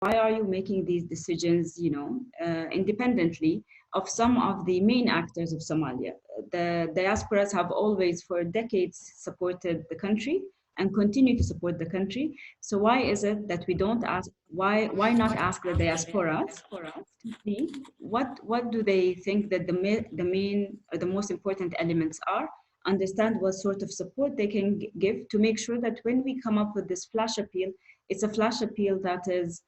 why are you making these decisions, you know, independently of some of the main actors of Somalia? The diasporas have always, for decades, supported the country and continue to support the country. So why is it that we don't ask, why not ask the diasporas to see what do they think that the main or the most important elements are, understand what sort of support they can give to make sure that when we come up with this flash appeal, it's a flash appeal that is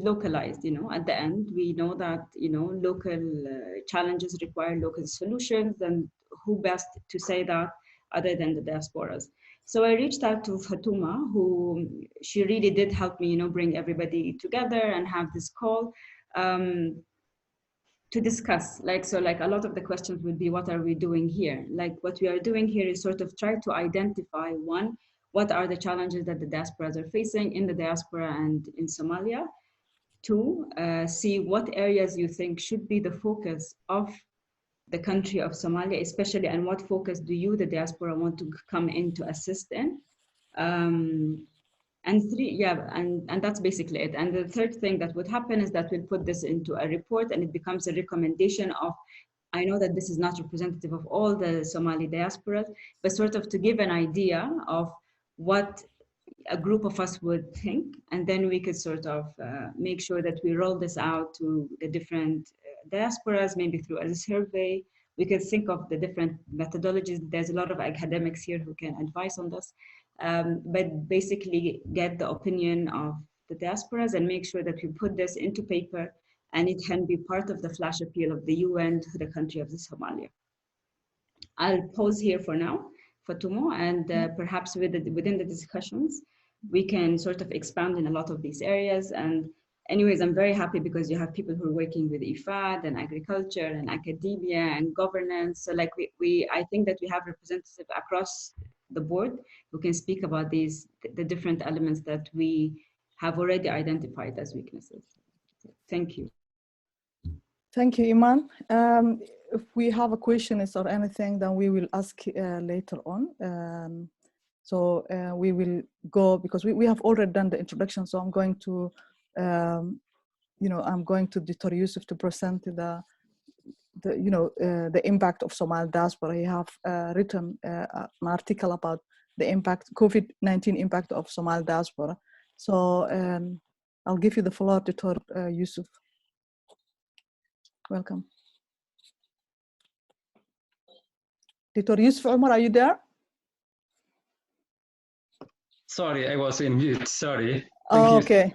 localized. You know, at the end, we know that, you know, local challenges require local solutions, and who best to say that other than the diasporas? So I reached out to Fatuma, who she really did help me, you know, bring everybody together and have this call to discuss. Like, so like a lot of the questions would be, what are we doing here? Like what we are doing here is sort of try to identify, one, what are the challenges that the diasporas are facing in the diaspora and in Somalia? Two, see what areas you think should be the focus of the country of Somalia, especially, and what focus do you, the diaspora, want to come in to assist in? And three, yeah, and that's basically it. And the third thing that would happen is that we'll put this into a report, and it becomes a recommendation of, I know that this is not representative of all the Somali diasporas, but sort of to give an idea of what a group of us would think, and then we could sort of make sure that we roll this out to the different diasporas, maybe through a survey. We could think of the different methodologies. There's a lot of academics here who can advise on this, but basically get the opinion of the diasporas and make sure that we put this into paper, and it can be part of the flash appeal of the UN to the country of the Somalia. I'll pause here for now, Fatumo, and perhaps within the discussions, we can sort of expand in a lot of these areas. And anyways, I'm very happy because you have people who are working with IFAD and agriculture and academia and governance. So like I think that we have representatives across the board who can speak about the different elements that we have already identified as weaknesses. So, thank you. Thank you, Iman. If we have a question or anything, then we will ask later on. So we will go, because we have already done the introduction. So I'm going to, I'm going to Dr. Yusuf to present the impact of Somali diaspora. He have written an article about the impact, COVID-19 impact of Somali diaspora. So I'll give you the floor, Dr. Yusuf. Welcome. Dr. Yusuf Omar, are you there? Sorry, I was in mute, sorry. Okay.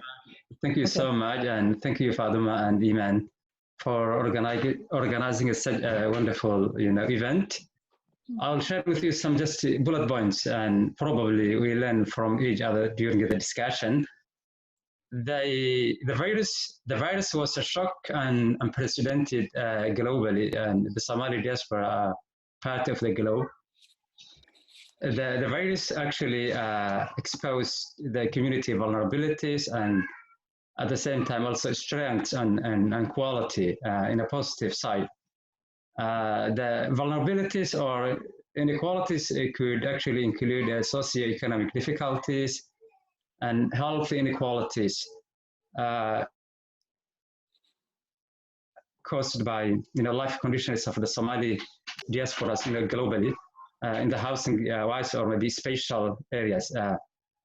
Thank you so much, and thank you, Faduma and Iman, for organizing such a wonderful, event. I'll share with you some just bullet points, and probably we learn from each other during the discussion. The virus was a shock and unprecedented globally, and the Somali diaspora are part of the globe. The virus actually exposed the community vulnerabilities, and at the same time also strengths and quality in a positive side. The vulnerabilities or inequalities could actually include socioeconomic difficulties and health inequalities caused by life conditions of the Somali diasporas globally in the housing wise or maybe spatial areas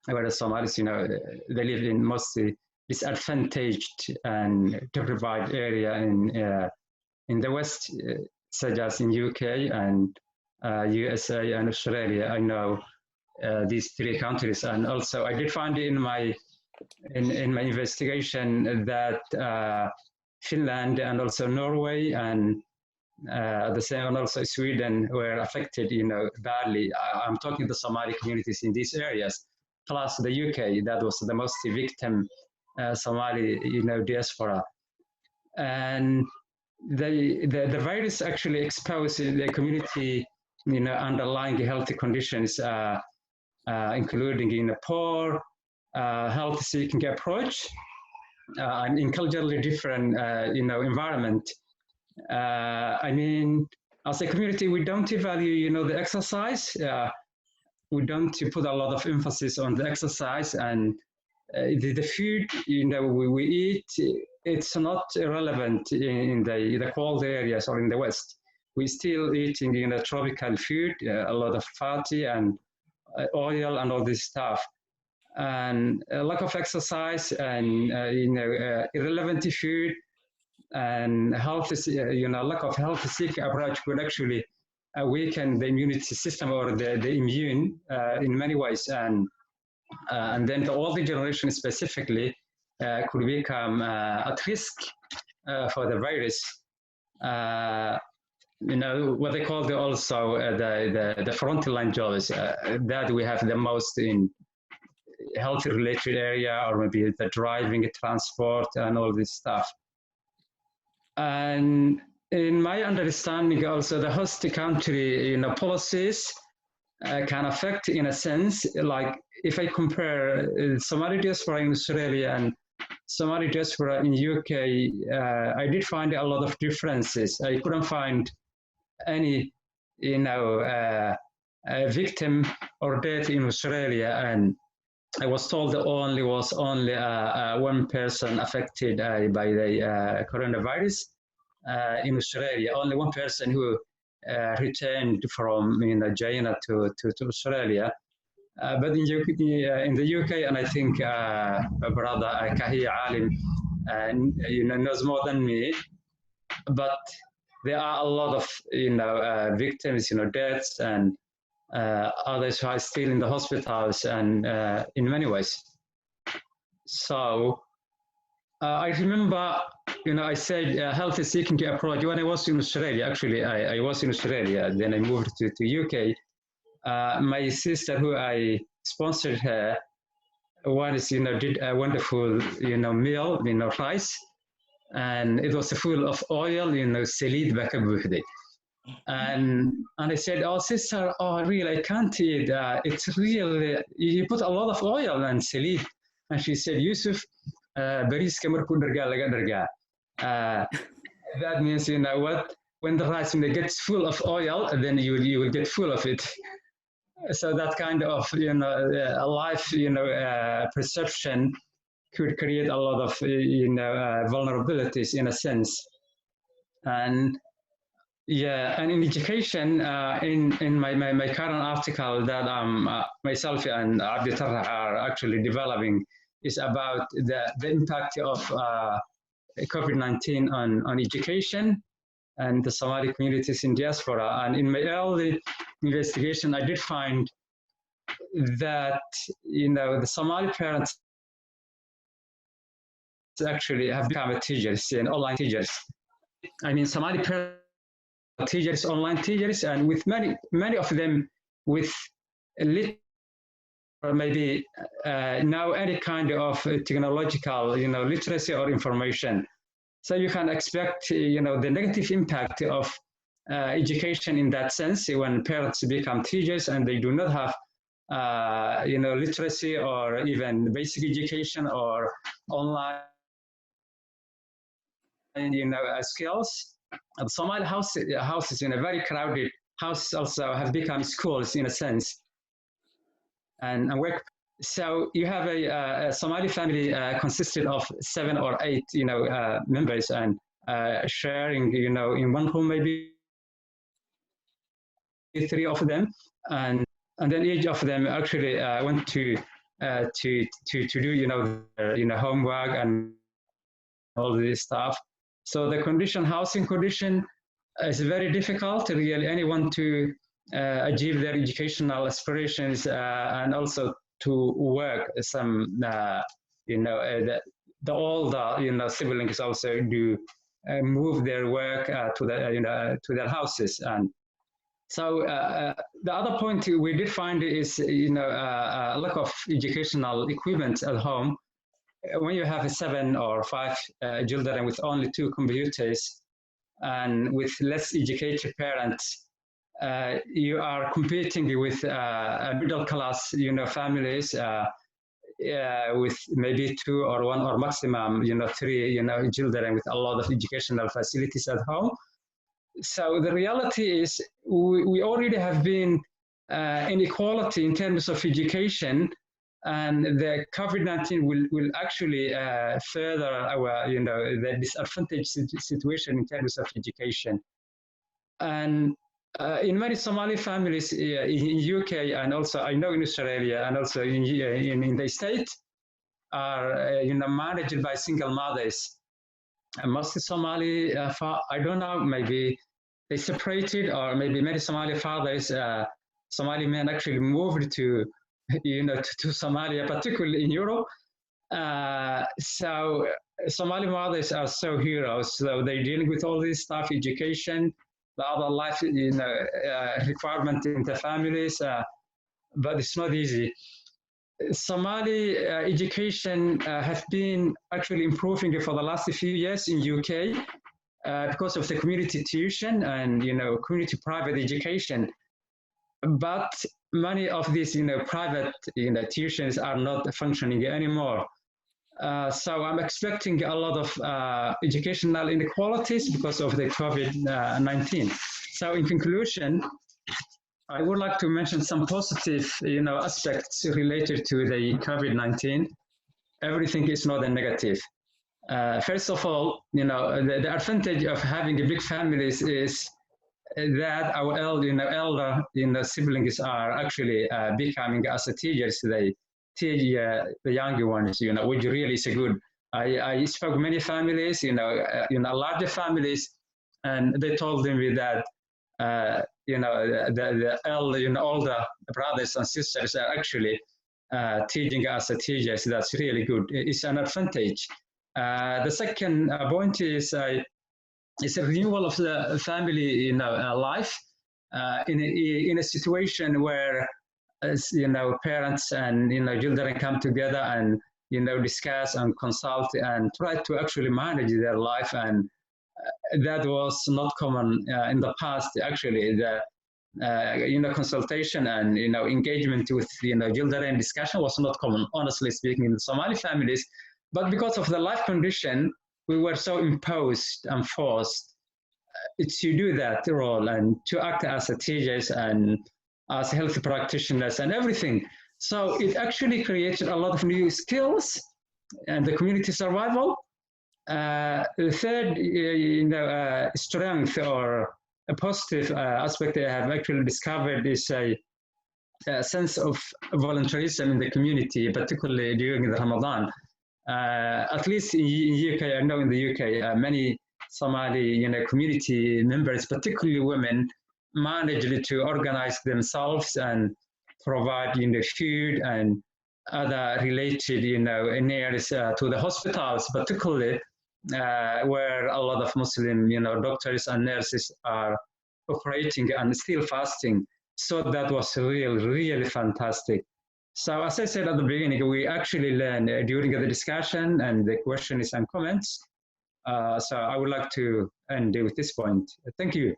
where the Somalis they live in mostly disadvantaged and deprived area in the West, such as in UK and USA and Australia. I know these three countries, and also I did find in my investigation that Finland and also Norway and the same, and also Sweden were affected badly. I'm talking the Somali communities in these areas, plus the UK, that was the most victim Somali diaspora. And the virus actually exposed the community underlying health conditions, including poor health seeking approach and in culturally different environment. I mean, as a community, we don't value the exercise. We don't put a lot of emphasis on the exercise, and the food we eat, it's not relevant in the cold areas or in the West. We're still eating tropical food, a lot of fatty and oil and all this stuff, and a lack of exercise and irrelevant food and lack of health seek approach could actually weaken the immunity system or the immune in many ways, and then the older generation specifically could become at risk for the virus. What they call also the frontline jobs that we have the most in health related area, or maybe the driving, transport, and all this stuff. And in my understanding, also the host country, policies can affect, in a sense, like if I compare Somali diaspora in Australia and Somali diaspora in UK, I did find a lot of differences. I couldn't find any, victim or death in Australia, and I was told there was only one person affected by the coronavirus in Australia. Only one person who returned from China to Australia. But in the UK, and I think brother Kahia Alim knows more than me, but there are a lot of victims, deaths, and others who are still in the hospitals, and in many ways. So I remember, I said health seeking approach when I was in Australia. Actually, I was in Australia, then I moved to UK. My sister, who I sponsored her, once did a wonderful meal, rice, and it was full of oil, salid ba ka buuxday. And I said, oh sister, oh really, I can't eat. It's really, you put a lot of oil and salid. And she said, Yusuf, bariiska markuu dhargaa laga dhargaa. That means, what, when the rice gets full of oil, then you will get full of it. So that kind of a life perception could create a lot of vulnerabilities, in a sense. And yeah, and in education, in my current article that myself and Abdi Tarrah are actually developing is about the impact of COVID-19 on education and the Somali communities in diaspora. And in my early investigation, I did find that the Somali parents actually have become teachers and online teachers. I mean, Somali parents are teachers, online teachers, and with many of them with or maybe now any kind of technological literacy or information. So you can expect the negative impact of education in that sense when parents become teachers and they do not have literacy or even basic education or online skills. Somali houses in a very crowded house also have become schools in a sense, and work. So you have a Somali family consisted of 7 or 8 members, and sharing in one room maybe 3 of them, and then each of them actually went to do homework and all this stuff. So the housing condition is very difficult. Really, anyone to achieve their educational aspirations and also to work. Some all the siblings also do move their work to their houses. And so the other point we did find is lack of educational equipment at home. When you have 7 or 5 children with only 2 computers and with less educated parents, you are competing with middle class families with maybe 2 or 1 or maximum 3 children with a lot of educational facilities at home. So the reality is we already have been inequality in terms of education and the COVID-19 will actually further our, the disadvantaged situation in terms of education. And in many Somali families in UK, and also I know in Australia, and also in the States, are managed by single mothers. And most Somali, I don't know, maybe they separated, or maybe many Somali fathers, Somali men actually moved to to Somalia, particularly in Europe. So Somali mothers are so heroes. So they're dealing with all this stuff, education, the other life, requirement in the families, but it's not easy. Somali education has been actually improving for the last few years in UK because of the community tuition and community private education. But many of these private tuitions are not functioning anymore. So I'm expecting a lot of educational inequalities because of the COVID-19. So in conclusion, I would like to mention some positive, aspects related to the COVID-19. Everything is not a negative. First of all, the advantage of having a big families is that our elder siblings are actually becoming as teachers. They teach the younger ones, which really is a good. I spoke many families, larger families, and they told me that the elder, older brothers and sisters are actually teaching as teachers. That's really good. It's an advantage. The second point is it's a renewal of the family life in a situation where parents and children come together and discuss and consult and try to actually manage their life, and that was not common in the past. Actually, the consultation and engagement with children discussion was not common, honestly speaking, in the Somali families. But because of the life condition, we were so imposed and forced to do that role and to act as teachers and as health practitioners and everything. So it actually created a lot of new skills and the community survival. The third, strength or a positive aspect I have actually discovered is a sense of volunteerism in the community, particularly during the Ramadan. At least in UK, I know in the UK, many Somali community members, particularly women, managed to organize themselves and provide food and other related needs to the hospitals, particularly where a lot of Muslim doctors and nurses are operating and still fasting. So that was really fantastic. So as I said at the beginning, we actually learned during the discussion and the questions and comments. So I would like to end with this point. Thank you.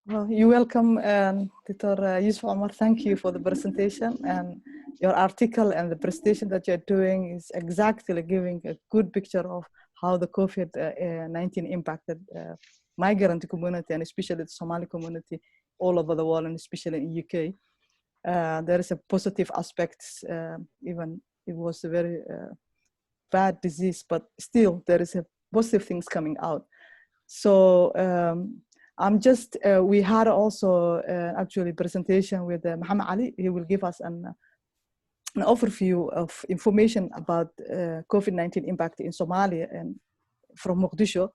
Well, you're welcome, Dr. Yusuf Omar. Thank you for the presentation, and your article and the presentation that you're doing is exactly giving a good picture of how the COVID-19 impacted migrant community, and especially the Somali community all over the world, and especially in UK. There is a positive aspects, even it was a very bad disease, but still there is a positive things coming out. So I'm just, we had also actually presentation with Muhammad Ali. He will give us an overview of information about COVID-19 impact in Somalia and from Mogadishu.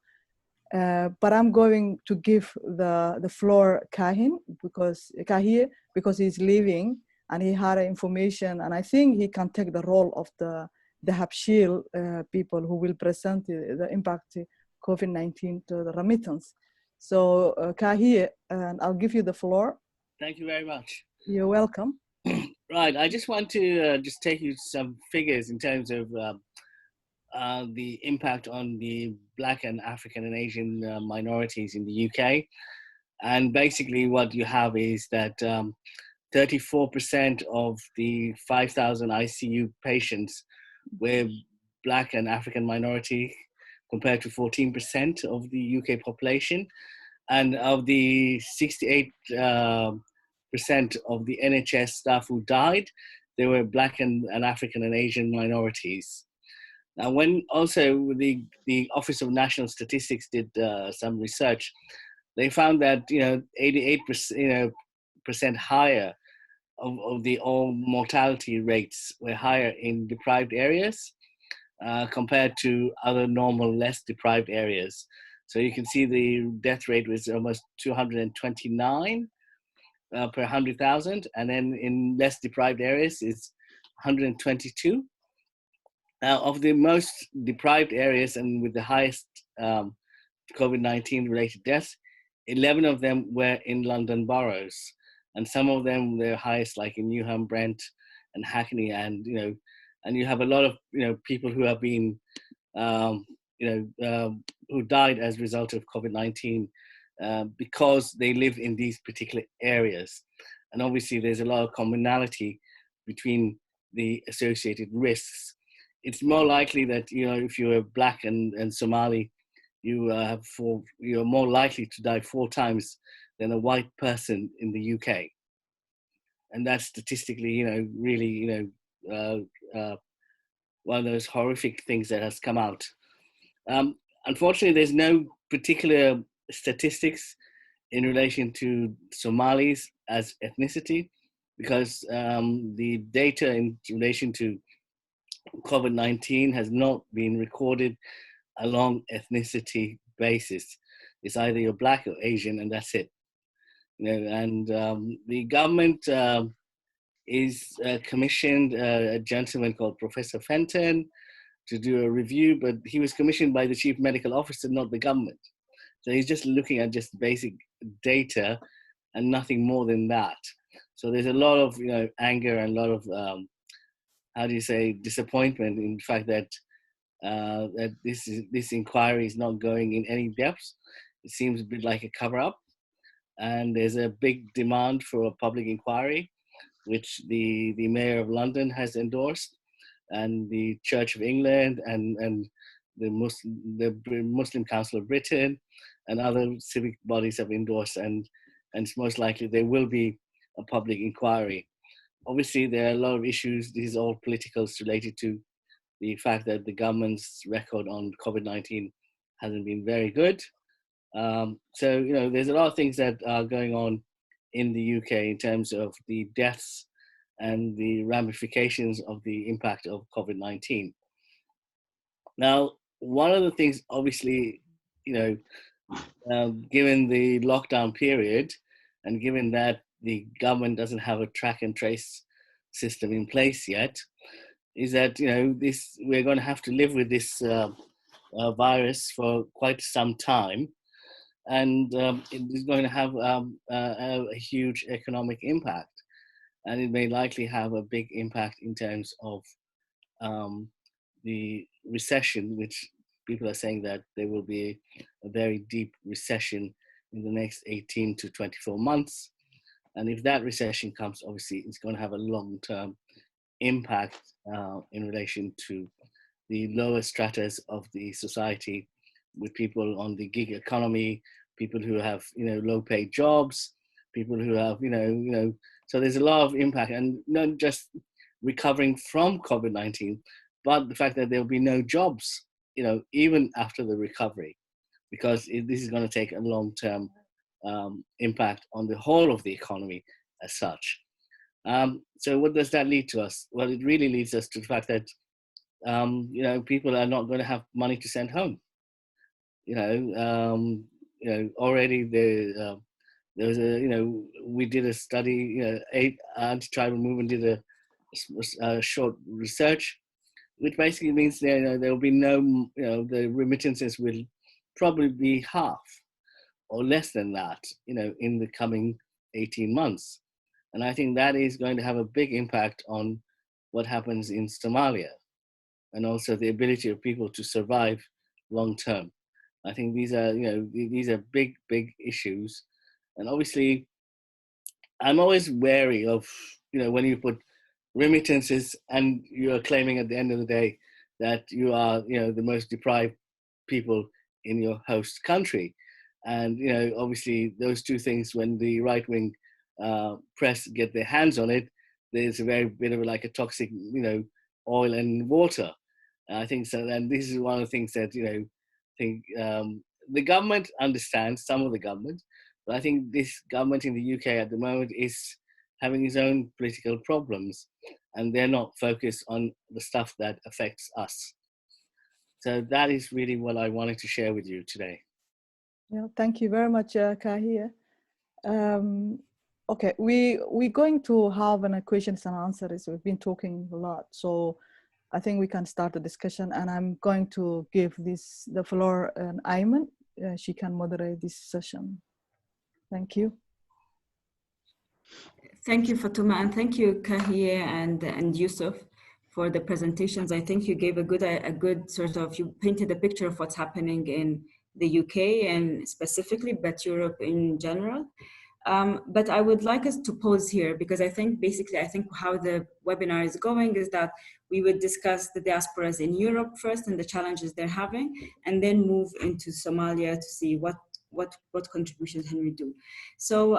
But I'm going to give the floor Kahir because he's leaving and he had information, and I think he can take the role of the Habshil people who will present the impact COVID-19 to the remittance. So Kahir, and I'll give you the floor. Thank you very much. You're welcome. Right, I just want to just take you some figures in terms of the impact on the Black and African and Asian minorities in the UK. And basically what you have is that 34% of the 5,000 ICU patients were Black and African minority, compared to 14% of the UK population. And of the 68% of the NHS staff who died, they were Black and African and Asian minorities. Now, when also the Office of National Statistics did some research, they found that 88% percent higher of the all mortality rates were higher in deprived areas compared to other normal, less deprived areas. So you can see the death rate was almost 229 per 100,000, and then in less deprived areas it's 122. Now, of the most deprived areas and with the highest COVID-19 related deaths, 11 of them were in London boroughs, and some of them were highest, like in Newham, Brent, and Hackney, and you have a lot of people who have been who died as a result of COVID-19 because they live in these particular areas, and obviously there's a lot of commonality between the associated risks. It's more likely that if you're Black and Somali, you're more likely to die 4 times than a white person in the UK, and that's statistically, really, one of those horrific things that has come out. Unfortunately, there's no particular statistics in relation to Somalis as ethnicity, because the data in relation to COVID-19 has not been recorded along ethnicity basis. It's either you're Black or Asian, and that's it. And the government is commissioned a gentleman called Professor Fenton to do a review, but he was commissioned by the Chief Medical Officer, not the government. So he's just looking at just basic data and nothing more than that. So there's a lot of anger and a lot of disappointment in the fact that that this inquiry is not going in any depth. It seems a bit like a cover-up, and there's a big demand for a public inquiry, which the Mayor of London has endorsed, and the Church of England and the Muslim Council of Britain and other civic bodies have endorsed, and it's most likely there will be a public inquiry. Obviously, there are a lot of issues. This is all politicals related to the fact that the government's record on COVID-19 hasn't been very good. So, there's a lot of things that are going on in the UK in terms of the deaths and the ramifications of the impact of COVID-19. Now, one of the things, obviously, given the lockdown period, and given that the government doesn't have a track and trace system in place yet, is that we're going to have to live with this virus for quite some time, and it is going to have a huge economic impact, and it may likely have a big impact in terms of the recession, which people are saying that there will be a very deep recession in the next 18 to 24 months. And if that recession comes, obviously it's going to have a long-term impact in relation to the lower stratas of the society, with people on the gig economy, people who have low-paid jobs, people who have so there's a lot of impact, and not just recovering from COVID-19, but the fact that there will be no jobs even after the recovery, because this is going to take a long-term impact on the whole of the economy as such. So what does that lead to us? Well, it really leads us to the fact that people are not going to have money to send home. Already there was we did a study. Anti-tribal movement did a short research, which basically means there will be no the remittances will probably be half or less than that in the coming 18 months. And I think that is going to have a big impact on what happens in Somalia, and also the ability of people to survive long term. I think these are big issues, and obviously, I'm always wary of when you put remittances and you are claiming at the end of the day that you are the most deprived people in your host country, and obviously those two things, when the right wing press get their hands on it, there's a very bit of like a toxic, oil and water. I think so. And this is one of the things that, I think the government understands, some of the government, but I think this government in the UK at the moment is having its own political problems, and they're not focused on the stuff that affects us. So that is really what I wanted to share with you today. Yeah, thank you very much, Kahia. Okay, we're going to have a questions and answers. We've been talking a lot, so I think we can start the discussion, and I'm going to give the floor to Ayman. She can moderate this session. Thank you. Thank you, Fatuma, and thank you, Kahia and Yusuf, for the presentations. I think you gave a good sort of, you painted a picture of what's happening in the UK and specifically, but Europe in general. But I would like us to pause here, because I think how the webinar is going is that we would discuss the diasporas in Europe first and the challenges they're having, and then move into Somalia to see what contributions can we do. So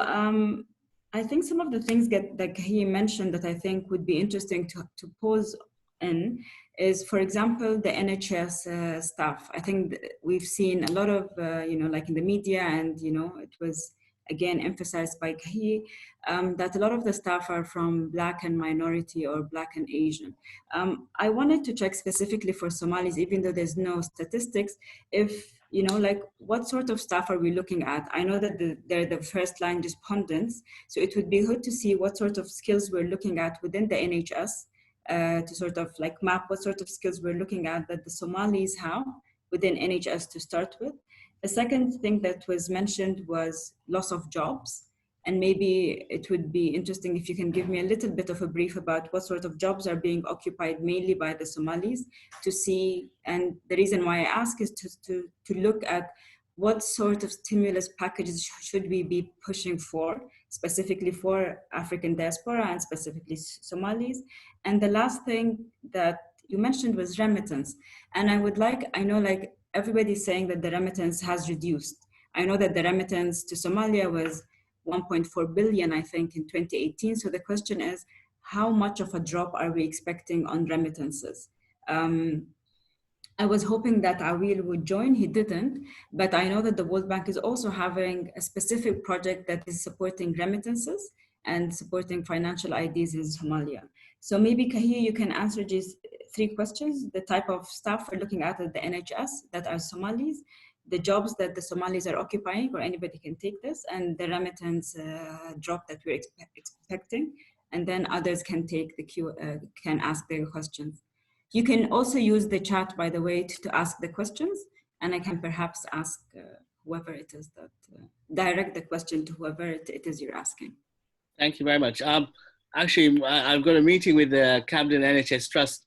I think some of the things that he mentioned that I think would be interesting to pause in is, for example, the NHS staff. I think we've seen a lot of, like in the media, and, it was again emphasized by Kahi, that a lot of the staff are from Black and minority or Black and Asian. I wanted to check specifically for Somalis, even though there's no statistics, if, like what sort of staff are we looking at? I know that they're the first line respondents, so it would be good to see what sort of skills we're looking at within the NHS, to sort of like map what sort of skills we're looking at that the Somalis have within NHS to start with. The second thing that was mentioned was loss of jobs. And maybe it would be interesting if you can give me a little bit of a brief about what sort of jobs are being occupied mainly by the Somalis, to see, and the reason why I ask is to look at what sort of stimulus packages should we be pushing for, specifically for African diaspora and specifically Somalis. And the last thing that you mentioned was remittance. And I know like everybody's saying that the remittance has reduced. I know that the remittance to Somalia was 1.4 billion, I think, in 2018. So the question is, how much of a drop are we expecting on remittances? I was hoping that Awil would join, he didn't, but I know that the World Bank is also having a specific project that is supporting remittances and supporting financial IDs in Somalia. So maybe Kahia, you can answer these three questions: the type of staff we're looking at the NHS that are Somalis, the jobs that the Somalis are occupying, or anybody can take this, and the remittance drop that we're expecting, and then others can take the can ask their questions. You can also use the chat, by the way, to ask the questions, and I can perhaps ask whoever it is that, direct the question to whoever it is you're asking. Thank you very much. Actually, I've got a meeting with the Camden NHS Trust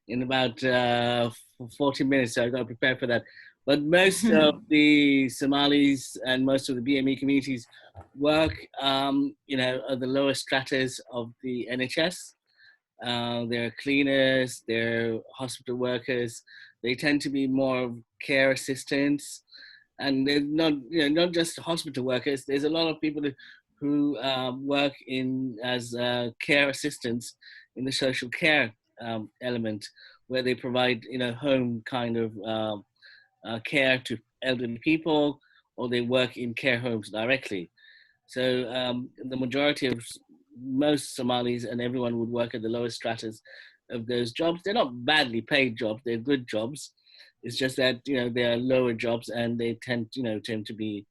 in about 40 minutes, so I've got to prepare for that. But most of the Somalis and most of the BME communities work, at the lower stratas of the NHS. They're cleaners, they're hospital workers. They tend to be more care assistants, and they're not just hospital workers. There's a lot of people who work as care assistants in the social care element, where they provide home kind of care to elderly people, or they work in care homes directly. So the majority of most Somalis and everyone would work at the lowest stratas of those jobs. They're not badly paid jobs; they're good jobs. It's just that they are lower jobs, and they tend to be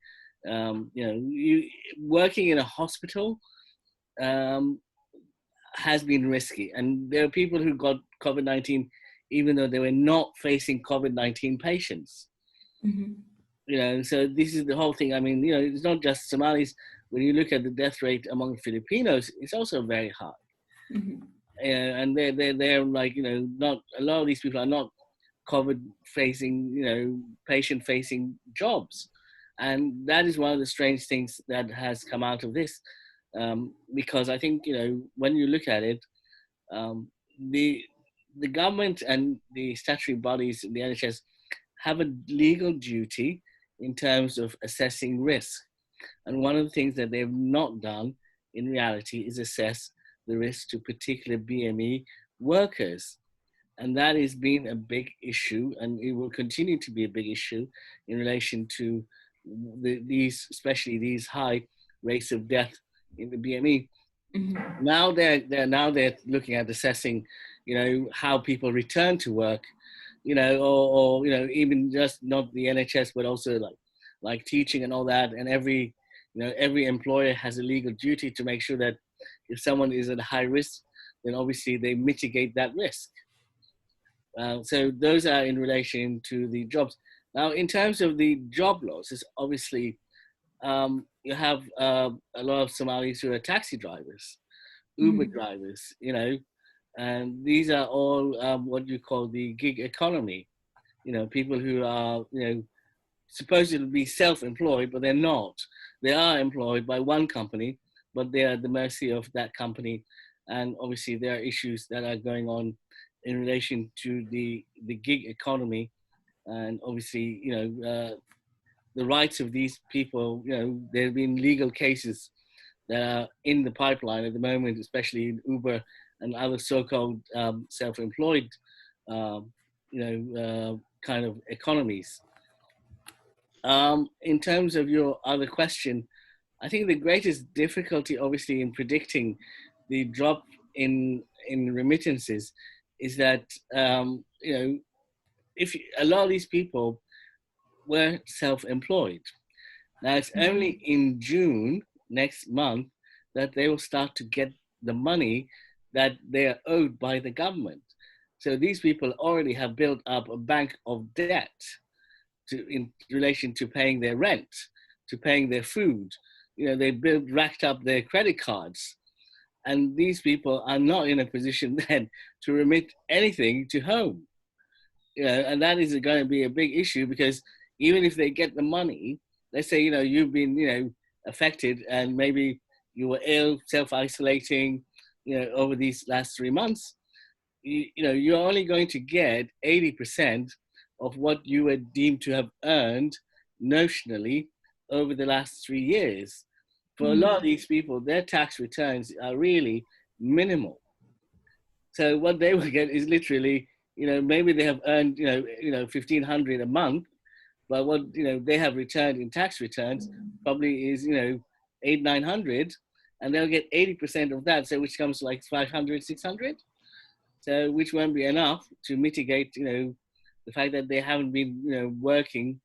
working in a hospital has been risky, and there are people who got COVID-19 even though they were not facing COVID-19 patients. Mm-hmm. So this is the whole thing. I mean, it's not just Somalis. When you look at the death rate among Filipinos, it's also very high. Mm-hmm. And they're like, not a lot of these people are not COVID-facing, patient-facing jobs. And that is one of the strange things that has come out of this. Because I think, when you look at it, the government and the statutory bodies in the NHS have a legal duty in terms of assessing risk. And one of the things that they've not done in reality is assess the risk to particular BME workers. And that has been a big issue, and it will continue to be a big issue in relation to these, especially these high rates of death in the BME. Mm-hmm. Now they're looking at assessing, how people return to work, or even just not the NHS, but also like teaching and all that. And every employer has a legal duty to make sure that if someone is at high risk, then obviously they mitigate that risk. So those are in relation to the jobs. Now, in terms of the job losses, obviously, you have a lot of Somalis who are taxi drivers, Uber drivers, and these are all what you call the gig economy. People who are, supposed to be self-employed, but they're not. They are employed by one company, but they're at the mercy of that company. And obviously, there are issues that are going on in relation to the gig economy, and obviously, the rights of these people. There have been legal cases that are in the pipeline at the moment, especially in Uber and other so-called self-employed, kind of economies. In terms of your other question, I think the greatest difficulty, obviously, in predicting the drop in remittances is that, if a lot of these people were self-employed. Now it's only in June next month that they will start to get the money that they are owed by the government. So these people already have built up a bank of debt in relation to paying their rent, to paying their food. They racked up their credit cards. And these people are not in a position then to remit anything to home. And that is going to be a big issue, because even if they get the money, let's say, you've been, affected, and maybe you were ill, self-isolating, over these last 3 months, you're only going to get 80% of what you were deemed to have earned notionally over the last 3 years. For a lot of these people, their tax returns are really minimal. So what they will get is literally, maybe they have earned, $1,500 a month, but what, they have returned in tax returns probably is, $800-900, and they'll get 80% of that. So which comes to like $500-600. So which won't be enough to mitigate, the fact that they haven't been, working.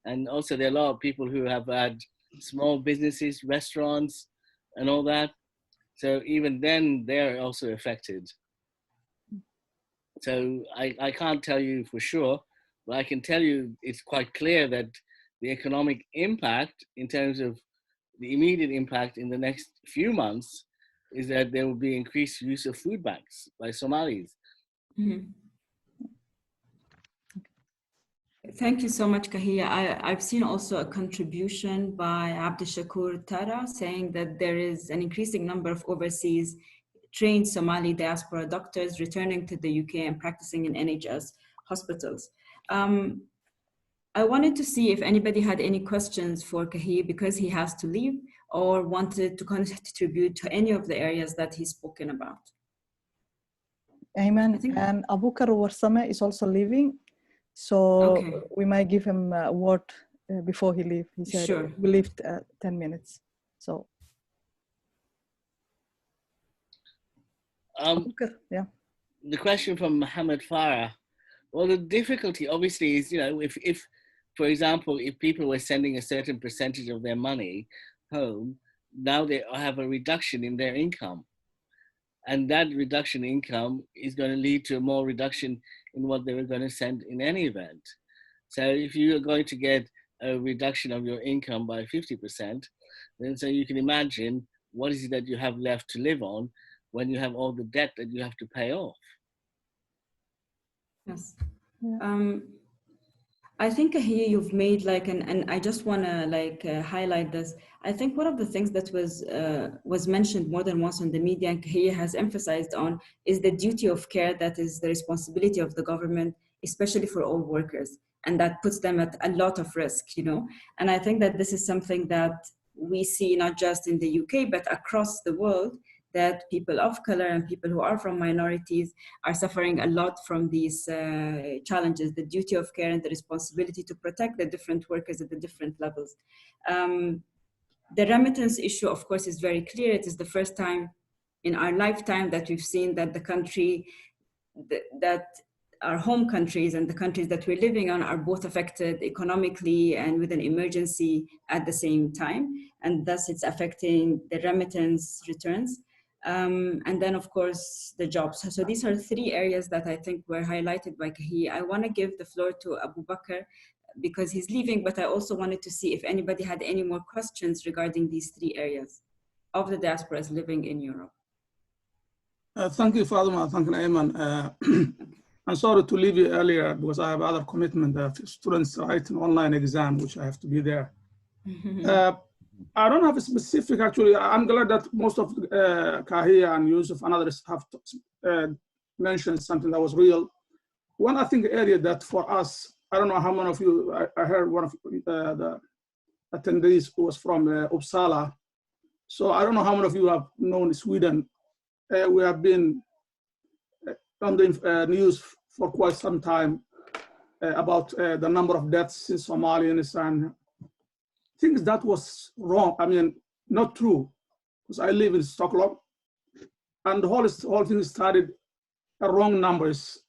And also there are a lot of people who have had small businesses, restaurants, and all that. So even then, they're also affected. So I can't tell you for sure, but I can tell you it's quite clear that the economic impact, in terms of the immediate impact in the next few months, is that there will be increased use of food banks by Somalis. Mm-hmm. Thank you so much, Kahia. I've seen also a contribution by Abdushakur Tara saying that there is an increasing number of overseas trained Somali diaspora doctors returning to the UK and practicing in NHS hospitals. I wanted to see if anybody had any questions for Kahia because he has to leave, or wanted to contribute to any of the areas that he's spoken about. Amen. And Abukar Warsame is also leaving. So okay, we might give him a word before he leaves. He said sure, we left 10 minutes. So, yeah. The question from Mohammed Farah. Well, the difficulty obviously is, if, for example, if people were sending a certain percentage of their money home, now they have a reduction in their income. And that reduction in income is going to lead to a more reduction in what they were going to send in any event. So if you are going to get a reduction of your income by 50%, then so you can imagine what is it that you have left to live on when you have all the debt that you have to pay off. Yes. Yeah. I think here you've made and I just want to highlight this. I think one of the things that was mentioned more than once on the media and Kahia has emphasized on is the duty of care that is the responsibility of the government, especially for all workers, and that puts them at a lot of risk, And I think that this is something that we see not just in the UK, but across the world, that people of color and people who are from minorities are suffering a lot from these challenges, the duty of care and the responsibility to protect the different workers at the different levels. The remittance issue, of course, is very clear. It is the first time in our lifetime that we've seen that the country, that our home countries and the countries that we're living on are both affected economically and with an emergency at the same time. And thus it's affecting the remittance returns. And then of course the jobs. So these are three areas that I think were highlighted by Kahi. I want to give the floor to Abu Bakr because he's leaving, but I also wanted to see if anybody had any more questions regarding these three areas of the diasporas living in Europe. Thank you, Fatima. Thank you, Ayman. I'm sorry to leave you earlier because I have other commitment. Students write an online exam, which I have to be there. I don't have a specific, actually. I'm glad that most of Kahia and Yusuf and others have mentioned something that was real. One, I think, area that for us, I don't know how many of you, I heard one of the attendees who was from Uppsala. So I don't know how many of you have known Sweden. We have been on the news for quite some time about the number of deaths in Somalians and things that was wrong. I mean, not true, because I live in Stockholm, and the whole thing started at wrong numbers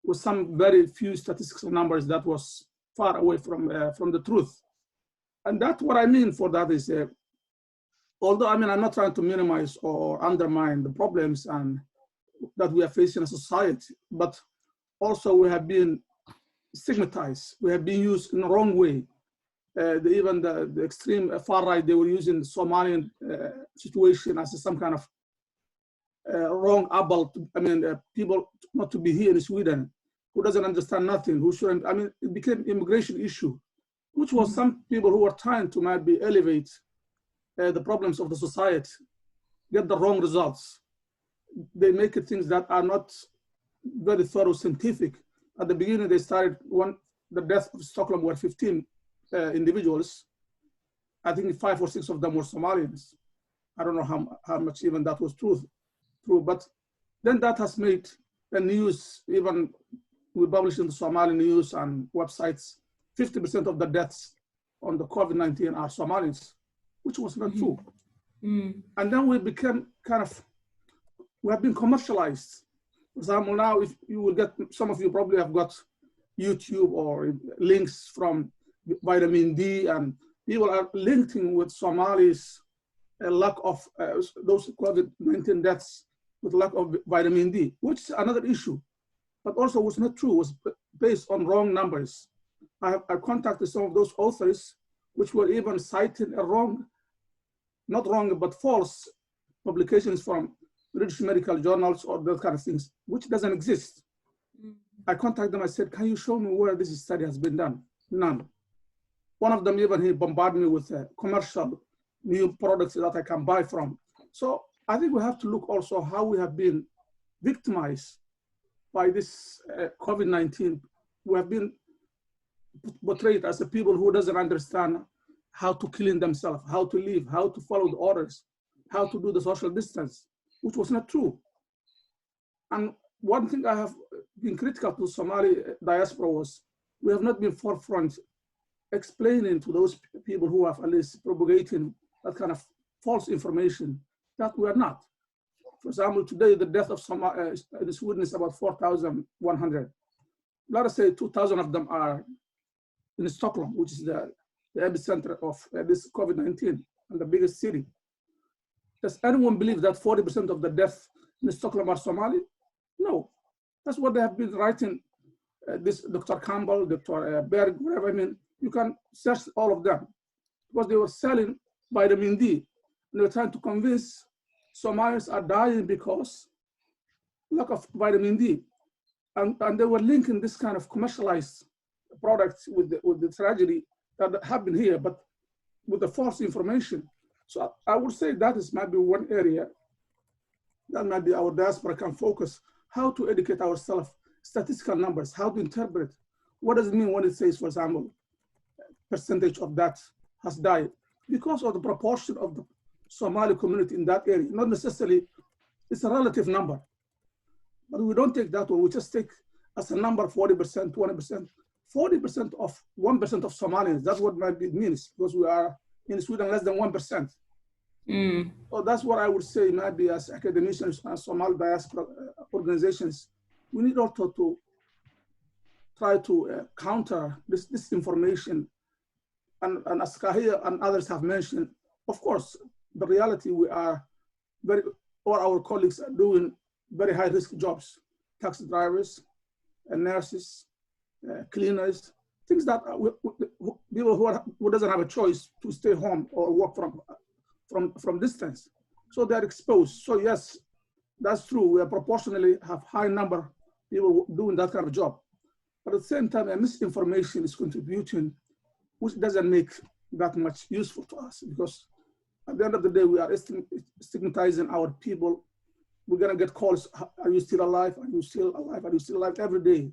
with some very few statistical numbers that was far away from the truth. And that's what I mean for that is, although I mean, I'm not trying to minimize or undermine the problems and that we are facing as a society, but also we have been stigmatized. We have been used in the wrong way. Even the extreme far right, they were using the Somalian situation as some kind of wrong apple. I mean, people not to be here in Sweden, who doesn't understand nothing, who shouldn't. I mean, it became immigration issue, which was some people who were trying to maybe elevate the problems of the society, get the wrong results. They make it things that are not very thorough scientific. At the beginning, they started the death of Stockholm were 15 individuals. I think 5 or 6 of them were Somalians. I don't know how much even that was true, but then that has made the news, even we publish in the Somali news and websites, 50% of the deaths on the COVID-19 are Somalis, which was not true. And then we became we have been commercialized. For example, now if you will get, some of you probably have got YouTube or links from vitamin D, and people are linking with Somalis a lack of those COVID-19 deaths with lack of vitamin D, which is another issue, but also was not true, was based on wrong numbers. I contacted some of those authors, which were even citing a not wrong, but false publications from British medical journals or those kind of things, which doesn't exist. I contacted them, I said, can you show me where this study has been done? None. One of them even, he bombarded me with commercial new products that I can buy from. So I think we have to look also how we have been victimized by this COVID-19. We have been portrayed as the people who doesn't understand how to clean themselves, how to live, how to follow the orders, how to do the social distance, which was not true. And one thing I have been critical to Somali diaspora was we have not been forefront explaining to those people who have at least propagating that kind of false information that we are not. For example, today the death of in Sweden is about 4,100. Let us say 2,000 of them are in Stockholm, which is the epicenter of this COVID-19 and the biggest city. Does anyone believe that 40% of the deaths in Stockholm are Somali? No. That's what they have been writing. This Dr. Campbell, Dr. Berg, whatever. I mean, you can search all of them because they were selling vitamin D. And they were trying to convince Somalis are dying because lack of vitamin D. And they were linking this kind of commercialized products with the tragedy that happened here, but with the false information. So I would say that is maybe one area that maybe our diaspora can focus, how to educate ourselves, statistical numbers, how to interpret. What does it mean when it says, for example, percentage of that has died? Because of the proportion of the Somali community in that area, not necessarily It's a relative number. But we don't take that one. We just take as a number 40%, 20%. 40% of 1% of Somalians, that's what it means, because we are in Sweden less than 1%. So that's what I would say, maybe as academicians and Somali diaspora organizations, we need also to try to counter this disinformation. And as Kahia and others have mentioned, of course, the reality we are all our colleagues are doing very high risk jobs, taxi drivers and nurses, cleaners, things that people who doesn't have a choice to stay home or work from distance. So they're exposed. So yes, that's true. We are proportionally have high number of people doing that kind of job. But at the same time, misinformation is contributing, which doesn't make that much useful to us, because at the end of the day, we are stigmatizing our people. We're gonna get calls, are you still alive? Are you still alive? Are you still alive? Every day,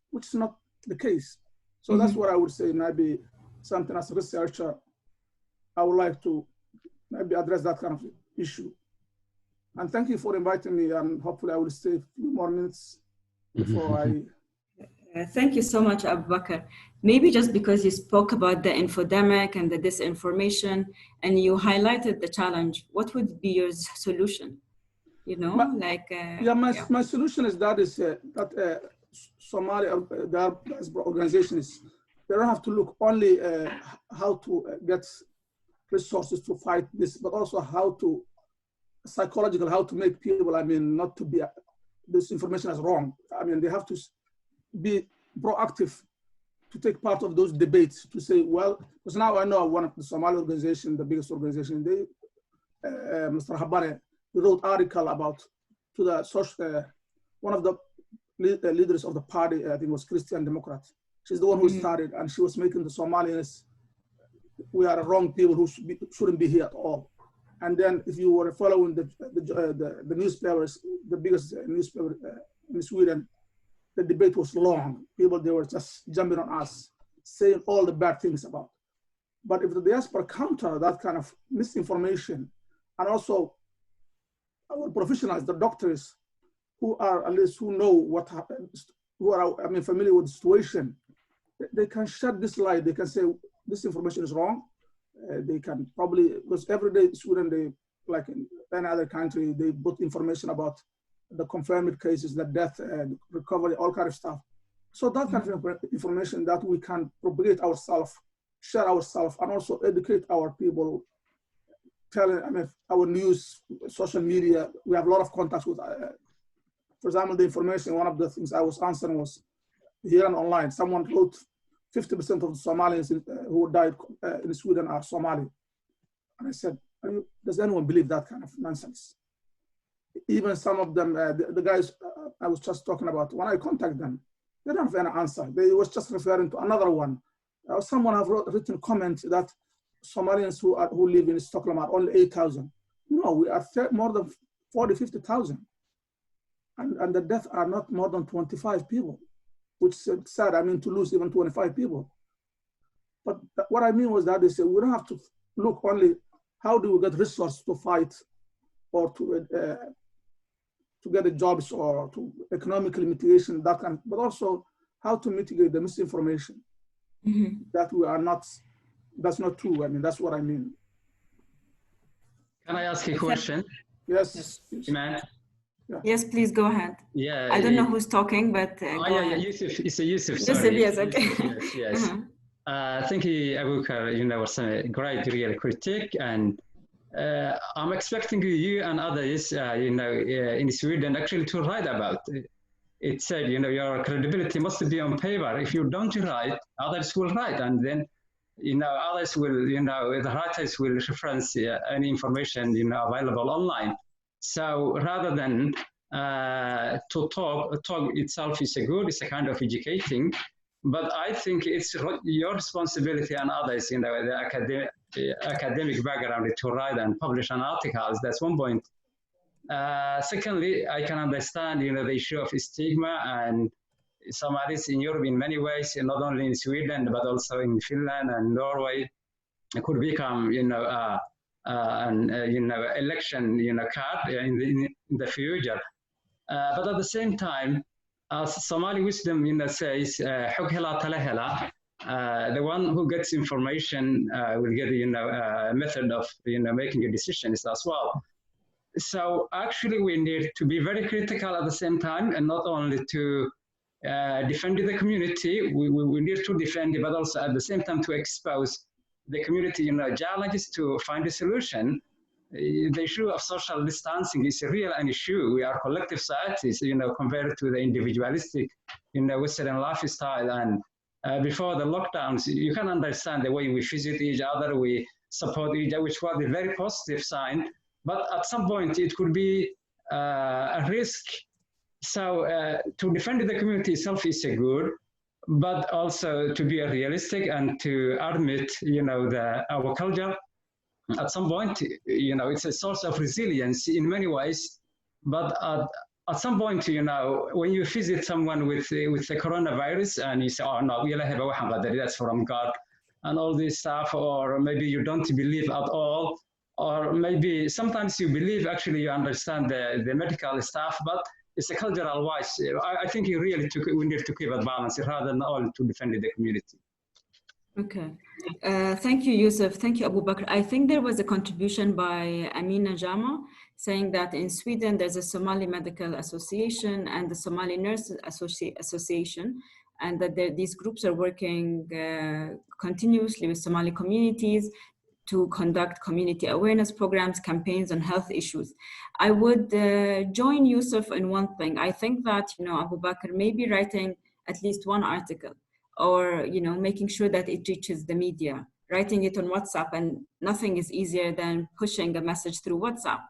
which is not the case. So that's what I would say, maybe something as a researcher, I would like to maybe address that kind of issue. And thank you for inviting me, and hopefully I will stay a few more minutes before I... Thank you so much, Abu Bakr. Maybe just because you spoke about the infodemic and the disinformation, and you highlighted the challenge, what would be your solution? You know, my solution is that Somali organizations, they don't have to look only how to get resources to fight this, but also how to psychological, how to make people, not to be this information as wrong. They have to be proactive to take part of those debates, to say, well, because now I know one of the Somali organization, the biggest organization, Mr. Habane, he wrote article about to the social, one of the leaders of the party, I think it was Christian Democrat. She's the one who started, and she was making the Somalians, we are wrong people who shouldn't be here at all. And then if you were following the newspapers, the biggest newspaper in Sweden, the debate was long. People, they were just jumping on us, saying all the bad things about. But if the diaspora counter that kind of misinformation, and also our professionals, the doctors, who are at least who know what happens, who are familiar with the situation, they can shed this light. They can say this information is wrong. They can probably, because every day in Sweden, they, like in any other country, they put information about the confirmed cases, the death, recovery, all kind of stuff. So that kind of information that we can propagate ourselves, share ourselves, and also educate our people, telling, our news, social media, we have a lot of contacts with, for example, the information, one of the things I was answering was here and online, someone wrote 50% of the Somalians who died in Sweden are Somali. And I said, does anyone believe that kind of nonsense? Even some of them, the guys I was just talking about, when I contact them, they don't have any answer. They was just referring to another one. Someone have written comment that Somalians who live in Stockholm are only 8,000. No, we are more than 40, 50,000. And the deaths are not more than 25 people, which is sad, to lose even 25 people. But what I mean was that they say, we don't have to look only, how do we get resources to fight or to get the jobs or to economic mitigation, that kind, but also how to mitigate the misinformation that we are not, that's not true. That's what I mean. Can I ask a question? Yes. Iman? Yeah. Yes, please go ahead. Yeah. I don't know who's talking, but go ahead. Yusuf, it's a Yusuf. Yusuf, yes, okay. Yusuf, yes. Thank you, Abu Bakr, was a great real critique, and I'm expecting you and others, in Sweden actually to write about it. It said, your credibility must be on paper. If you don't write, others will write, and then, others will, the writers will reference any information, available online. So rather than to talk itself is it's a kind of educating, but I think it's your responsibility and others, the academic background to write and publish an articles. That's one point. Secondly, I can understand, the issue of stigma and Somalis in Europe in many ways, not only in Sweden, but also in Finland and Norway, it could become, election card in the future. But at the same time, as Somali wisdom says, xog hela tala hela, the one who gets information will get a method of making decisions as well. So actually, we need to be very critical at the same time, and not only to defend the community, we need to defend it, but also at the same time to expose the community challenges to find a solution. The issue of social distancing is a real an issue. We are collective societies, compared to the individualistic Western lifestyle. And before the lockdowns, you can understand the way we visit each other, we support each other, which was a very positive sign. But at some point, it could be a risk. So to defend the community itself is a good, but also to be realistic and to admit, our culture. At some point, it's a source of resilience in many ways. But at some point, when you visit someone with the coronavirus and you say, oh no, that's from God and all this stuff, or maybe you don't believe at all, or maybe sometimes you believe, actually you understand the medical stuff, but it's a cultural wise. I think we need to keep a balance rather than all to defend the community. Okay. Thank you, Yusuf. Thank you, Abu Bakr. I think there was a contribution by Amina Jama saying that in Sweden, there's a Somali Medical Association and the Somali Nurses Association, and that these groups are working continuously with Somali communities to conduct community awareness programs, campaigns on health issues. I would join Yusuf in one thing. I think that, Abu Bakr may be writing at least one article, or making sure that it reaches the media, writing it on WhatsApp, and nothing is easier than pushing a message through WhatsApp,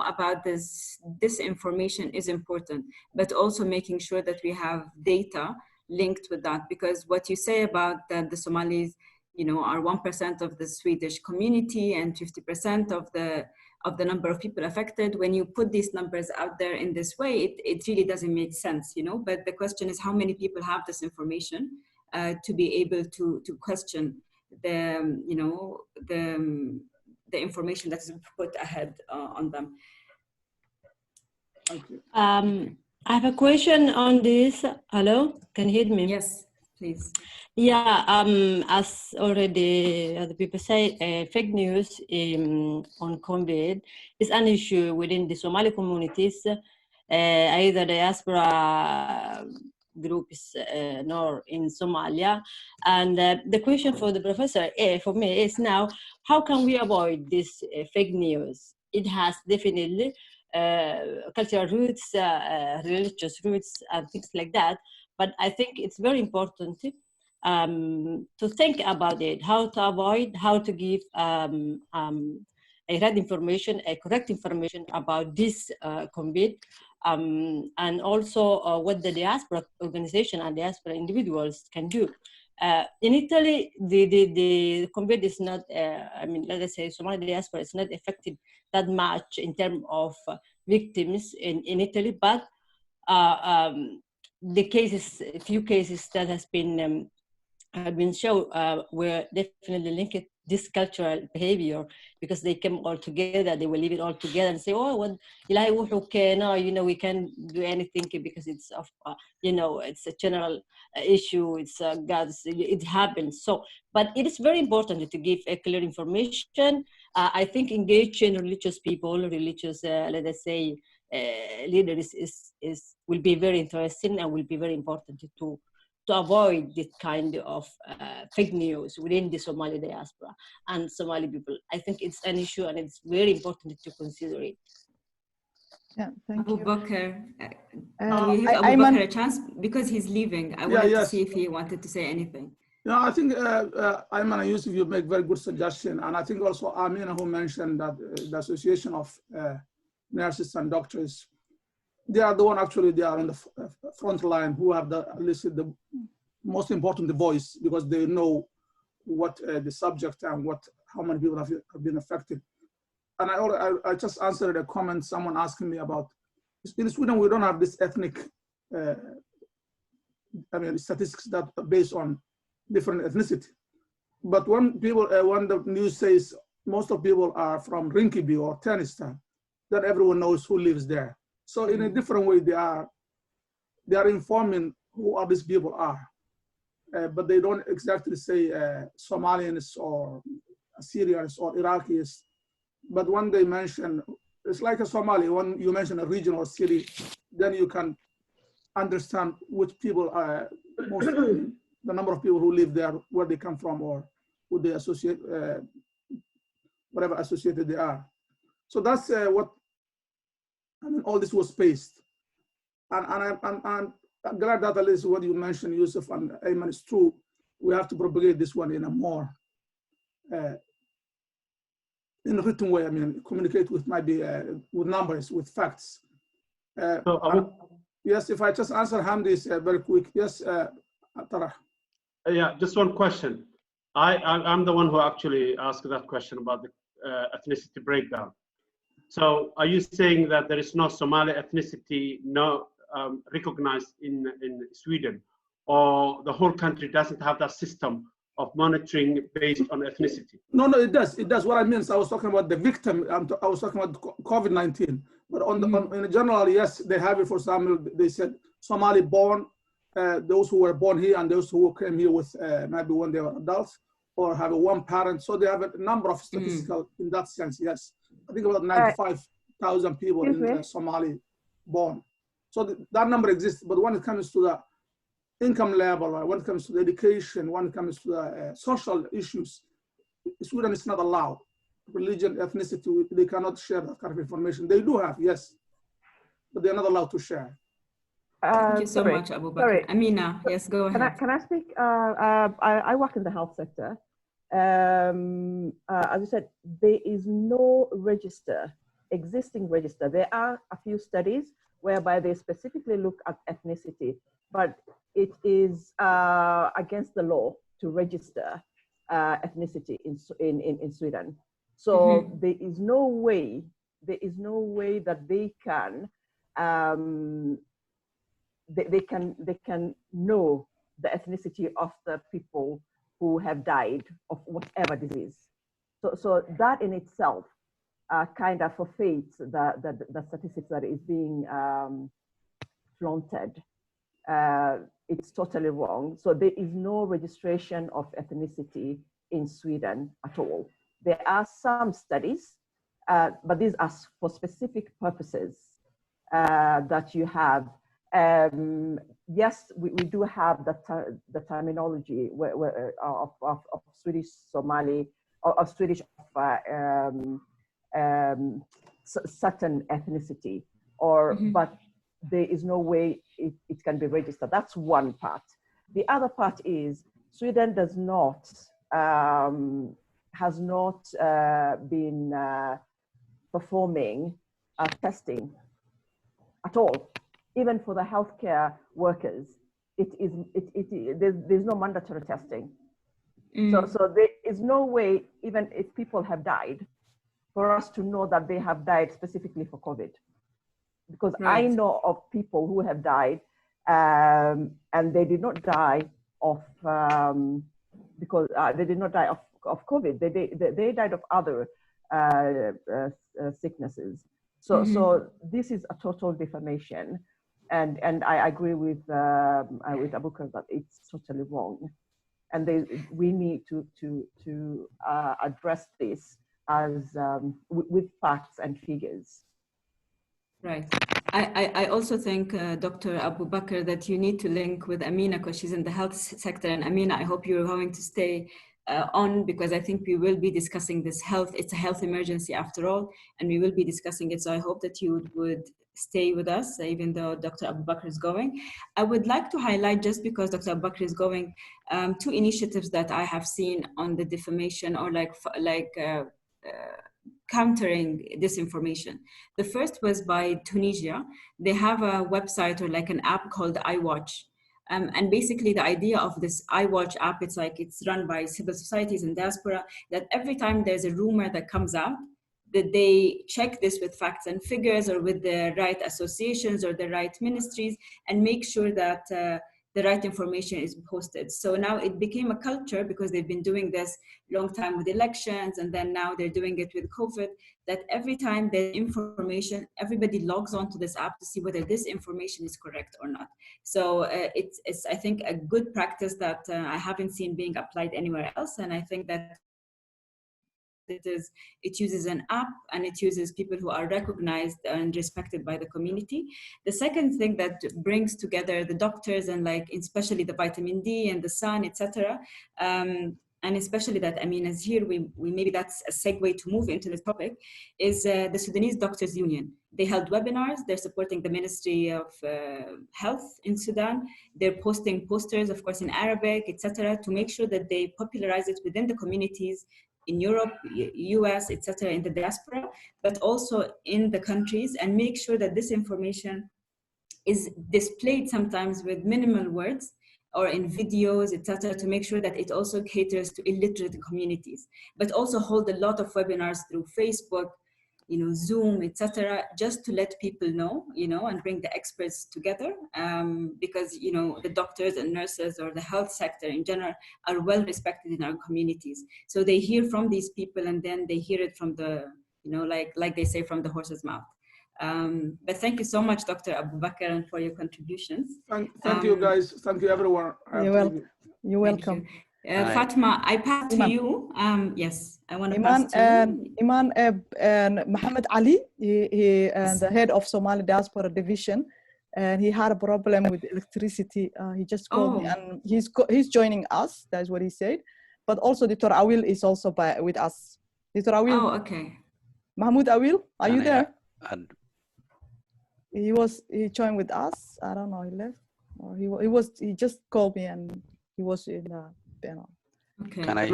about this information is important, but also making sure that we have data linked with that, because what you say about that the Somalis, are 1% of the Swedish community and 50% of the number of people affected. When you put these numbers out there in this way, it really doesn't make sense, But the question is, how many people have this information to be able to question the information that is put ahead on them. Thank you. I have a question on this. Hello, can you hear me? Yes, please. Yeah, as already other people say, fake news on COVID is an issue within the Somali communities, either diaspora groups nor in Somalia. And the question for the professor, for me, is now, how can we avoid this fake news? It has definitely cultural roots, religious roots, and things like that. But I think it's very important to think about it, how to avoid, how to give a right information, a correct information about this COVID, and also what the diaspora organization and diaspora individuals can do. In Italy, the COVID is not, let us say Somali diaspora is not affected that much in terms of victims in Italy, but the cases, a few cases that has been shown were definitely linked to this cultural behavior, because they came all together, they will leave it all together and say, oh, well, we can't do anything because it's of, it's a general issue, it's it happens. So, but it is very important to give a clear information. I think engaging religious people, let us say, leaders will be very interesting and will be very important to avoid this kind of fake news within the Somali diaspora and Somali people. I think it's an issue and it's very important to consider it. Yeah, thank Abu you. Bakr, we give Abu Bakr a chance because he's leaving. I wanted to see if he wanted to say anything. No, I think Ayman and Yusuf, you make very good suggestion. And I think also Amina, who mentioned that the Association of Nurses and Doctors, they are the one actually, they are on the front line who have listed the most important voice, because they know what the subject and how many people have been affected. And I just answered a comment someone asking me about, in Sweden, we don't have this ethnic, statistics that are based on different ethnicity. But when the news says most of people are from Rinkiby or Turkmenistan, then everyone knows who lives there. So in a different way, they are informing who all these people are, but they don't exactly say Somalians or Syrians or Iraqis. But when they mention, it's like a Somali, when you mention a region or city, then you can understand which people are, the number of people who live there, where they come from, or who they associate, whatever associated they are. So that's what, I mean, all this was spaced. And I'm glad that at least what you mentioned, Yusuf and Ayman, is true. We have to propagate this one in a more, in a written way. I mean, communicate with maybe with numbers, with facts. Yes, if I just answer Hamdi's very quick. Yes, Tarah. Yeah, just one question. I'm the one who actually asked that question about the ethnicity breakdown. So are you saying that there is no Somali ethnicity recognized in Sweden, or the whole country doesn't have that system of monitoring based on ethnicity? No, it does. It does. What I mean is I was talking about the victim. I was talking about COVID-19. But in general, yes, they have it. For example, they said Somali born, those who were born here and those who came here with maybe when they were adults or have one parent. So they have a number of statistical in that sense, yes. I think about 95,000 people in Somali born. So that number exists. But when it comes to the income level, when it comes to the education, when it comes to the social issues, Sweden is not allowed. Religion, ethnicity, they cannot share that kind of information. They do have, yes, but they're not allowed to share. Thank you so much, Abu Bakr. Amina, yes, go ahead. Can I speak? I work in the health sector. As you said, there is no existing register. There are a few studies whereby they specifically look at ethnicity, but it is against the law to register ethnicity in Sweden. So there is no way that they can they can know the ethnicity of the people who have died of whatever disease. So that in itself kind of forfeits the statistics that is being flaunted. It's totally wrong. So there is no registration of ethnicity in Sweden at all. There are some studies, but these are for specific purposes that you have. Yes, we do have the terminology of Swedish Somali, of Swedish certain ethnicity, but there is no way it can be registered. That's one part. The other part is Sweden does not has not been performing testing at all. Even for the healthcare workers, there's no mandatory testing. So there is no way, even if people have died, for us to know that they have died specifically for COVID. Because I know of people who have died and they did not die of, because they did not die of COVID. They died of other sicknesses. So this is a total defamation. And I agree with Abu Bakr that it's totally wrong, and we need to address this as with facts and figures. Right. I also think, Dr. Abu Bakr, that you need to link with Amina because she's in the health sector. And Amina, I hope you're going to stay on, because I think we will be discussing this health. It's a health emergency after all, and we will be discussing it. So I hope that you would stay with us, even though Dr. Abu Bakr is going. I would like to highlight, just because Dr. Abu Bakr is going, two initiatives that I have seen on the defamation or countering disinformation. The first was by Tunisia. They have a website or like an app called iWatch. And basically the idea of this iWatch app, it's run by civil societies and diaspora, that every time there's a rumor that comes out, that they check this with facts and figures or with the right associations or the right ministries and make sure that the right information is posted. So now it became a culture, because they've been doing this long time with elections, and then now they're doing it with COVID, that every time there's information, everybody logs onto this app to see whether this information is correct or not. So it's I think, a good practice that I haven't seen being applied anywhere else. And I think that it uses an app, and it uses people who are recognized and respected by the community. The second thing that brings together the doctors, and like especially the vitamin D and the sun, etc., and especially that Amina's here, we maybe that's a segue to move into this topic, is the Sudanese Doctors Union. They held webinars. They're supporting the Ministry of Health in Sudan. They're posting posters, of course, in Arabic, etc., to make sure that they popularize it within the communities in Europe, US, etc., in the diaspora, but also in the countries, and make sure that this information is displayed sometimes with minimal words or in videos, etc., to make sure that it also caters to illiterate communities, but also hold a lot of webinars through Facebook, Zoom, etc., just to let people know, and bring the experts together, because, the doctors and nurses, or the health sector in general, are well respected in our communities. So they hear from these people, and then they hear it from the, like they say, from the horse's mouth. But thank you so much, Dr. Abu Bakr, and for your contributions. Thank you, guys. Thank you, everyone. You're welcome. Fatima, I pass to you. Yes, I want to pass to you. Iman and Muhammad Ali, he the head of Somali Diaspora Division, and he had a problem with electricity. He just called me, and he's joining us. That's what he said. But also, Dr. Awil is also with us. Dr. Awil. Oh, okay. Mahmoud Awil, are you there? He joined with us. I don't know. He left, or he just called me, and he was in the panel. Okay. Can I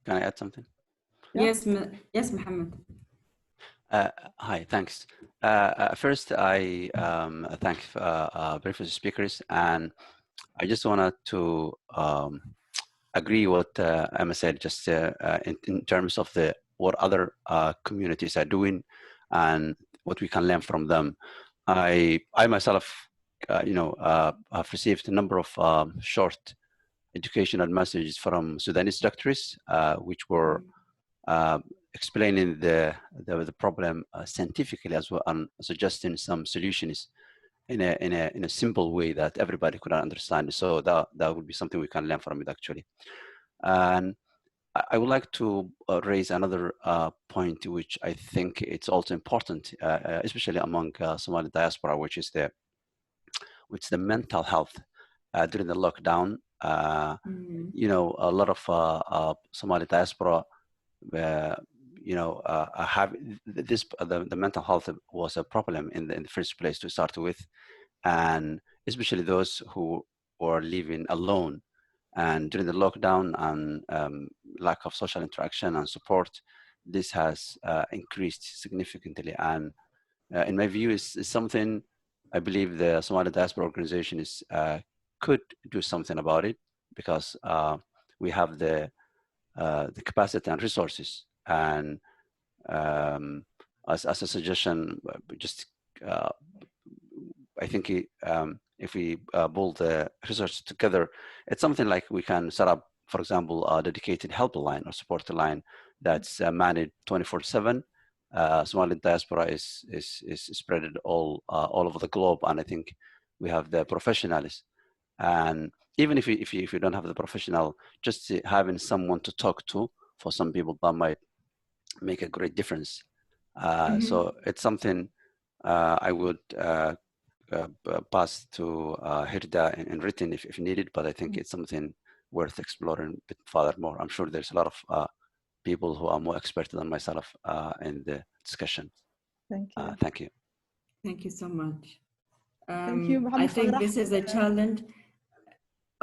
add something? Yeah. Yes, Muhammad. Hi, thanks. First, I thank previous speakers, and I just wanted to agree what Emma said, just in terms of what other communities are doing and what we can learn from them. I myself, have received a number of short educational messages from Sudanese doctors, which were explaining the problem scientifically as well, and suggesting some solutions in a simple way that everybody could understand. So that would be something we can learn from it, actually. And I would like to raise another point, which I think it's also important, especially among Somali diaspora, which is the mental health during the lockdown. A lot of Somali diaspora, have the mental health was a problem in the first place to start with, and especially those who were living alone. And during the lockdown and lack of social interaction and support, this has increased significantly. And in my view, is something I believe the Somali Diaspora Organization could do something about it, because we have the capacity and resources. And as a suggestion, just I think if we pull the research together, it's something like we can set up, for example, a dedicated helpline or support line that's managed 24/7. Somali diaspora is spread all over the globe, and I think we have the professionals. And even if you don't have the professional, just having someone to talk to, for some people, that might make a great difference. So it's something I would pass to Hirda in written if needed, but I think it's something worth exploring a bit further more. I'm sure there's a lot of people who are more expert than myself in the discussion. Thank you. Thank you. Thank you so much. Thank you, I think this is a challenge.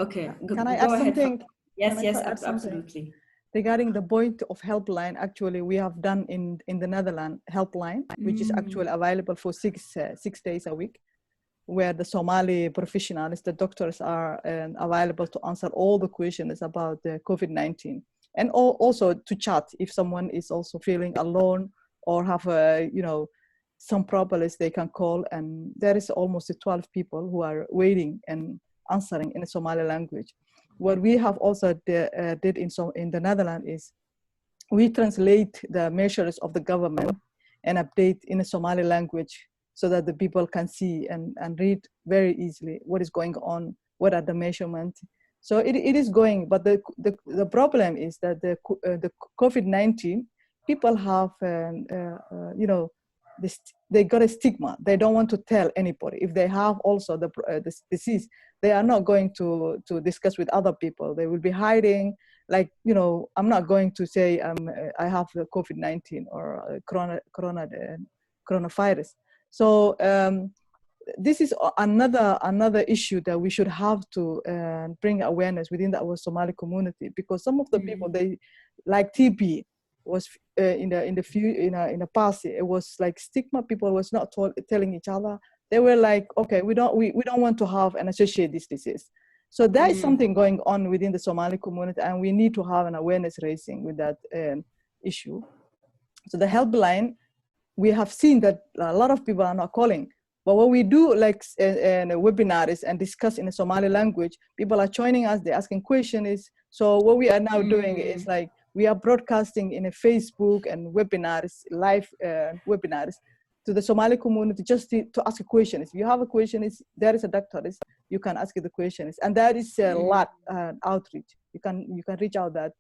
Okay, can I add something? Yes, absolutely. Regarding the point of helpline, actually, we have done in the Netherlands helpline, which is actually available for six days a week, where the Somali professionals, the doctors, are available to answer all the questions about the COVID-19, and also to chat if someone is also feeling alone or have some problems, they can call. And there is almost 12 people who are waiting and answering in the Somali language. What we have also did in the Netherlands is we translate the measures of the government and update in the Somali language so that the people can see and read very easily what is going on, what are the measurements. So it is going, but the problem is that the COVID-19, people have, you know, they got a stigma. They don't want to tell anybody. If they have also this disease, they are not going to discuss with other people. They will be hiding. Like, you know, I'm not going to say I have the COVID-19 or coronavirus. So this is another issue that we should have to bring awareness within our Somali community, because some of the people, they like TB was in the past, it was like stigma. People was not telling each other. They were like, okay, we don't want to have and associate this disease. So there is something going on within the Somali community, and we need to have an awareness raising with that issue. So the helpline, we have seen that a lot of people are not calling. But what we do, like webinars and discuss in the Somali language, people are joining us, they're asking questions. So what we are now doing is like, we are broadcasting in a Facebook and webinars, live webinars to the Somali community just to ask a question. If you have a question, there is a doctor, you can ask the questions. And that is a lot outreach. You can reach out that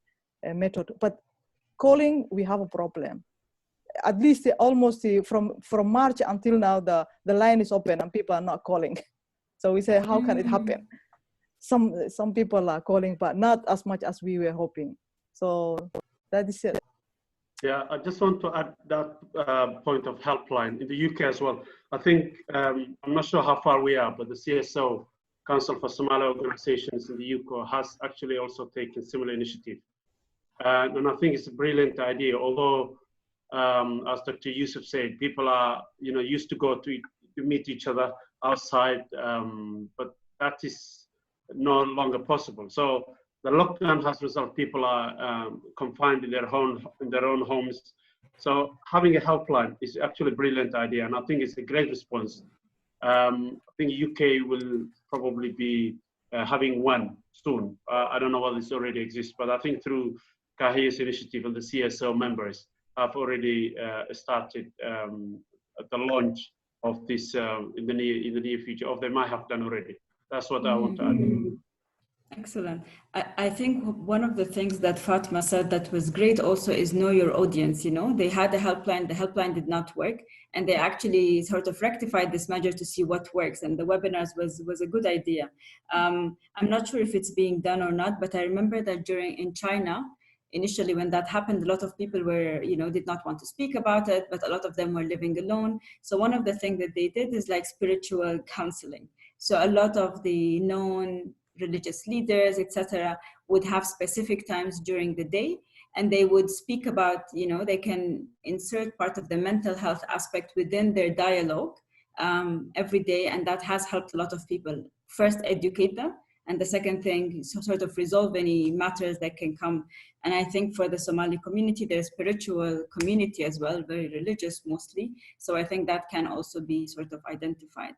method. But calling, we have a problem. At least almost from March until now, the line is open and people are not calling. So we say, how can it happen? Some people are calling, but not as much as we were hoping. So that is it. Yeah, I just want to add that point of helpline in the UK as well. I think, I'm not sure how far we are, but the CSO, Council for Somali Organizations in the UK, has actually also taken similar initiative. And I think it's a brilliant idea, although as Dr. Yusuf said, people are, you know, used to go to meet each other outside, but that is no longer possible. So the lockdown has resulted, people are confined in their own homes. So having a helpline is actually a brilliant idea, and I think it's a great response. I think UK will probably be having one soon. I don't know whether this already exists, but I think through Kahiya's initiative and the CSO members have already started the launch of this in the near future, or they might have done already. That's what I want to add. Excellent. I think one of the things that Fatma said that was great also is know your audience. You know, they had a helpline, the helpline did not work, and they actually sort of rectified this measure to see what works, and the webinars was a good idea. I'm not sure if it's being done or not, but I remember that in China, initially when that happened, a lot of people were, you know, did not want to speak about it, but a lot of them were living alone. So one of the things that they did is like spiritual counseling. So a lot of the known religious leaders, etc., would have specific times during the day, and they would speak about, you know, they can insert part of the mental health aspect within their dialogue every day, and that has helped a lot of people. First, educate them, and the second thing, sort of resolve any matters that can come. And I think for the Somali community, there's spiritual community as well, very religious mostly. So I think that can also be sort of identified.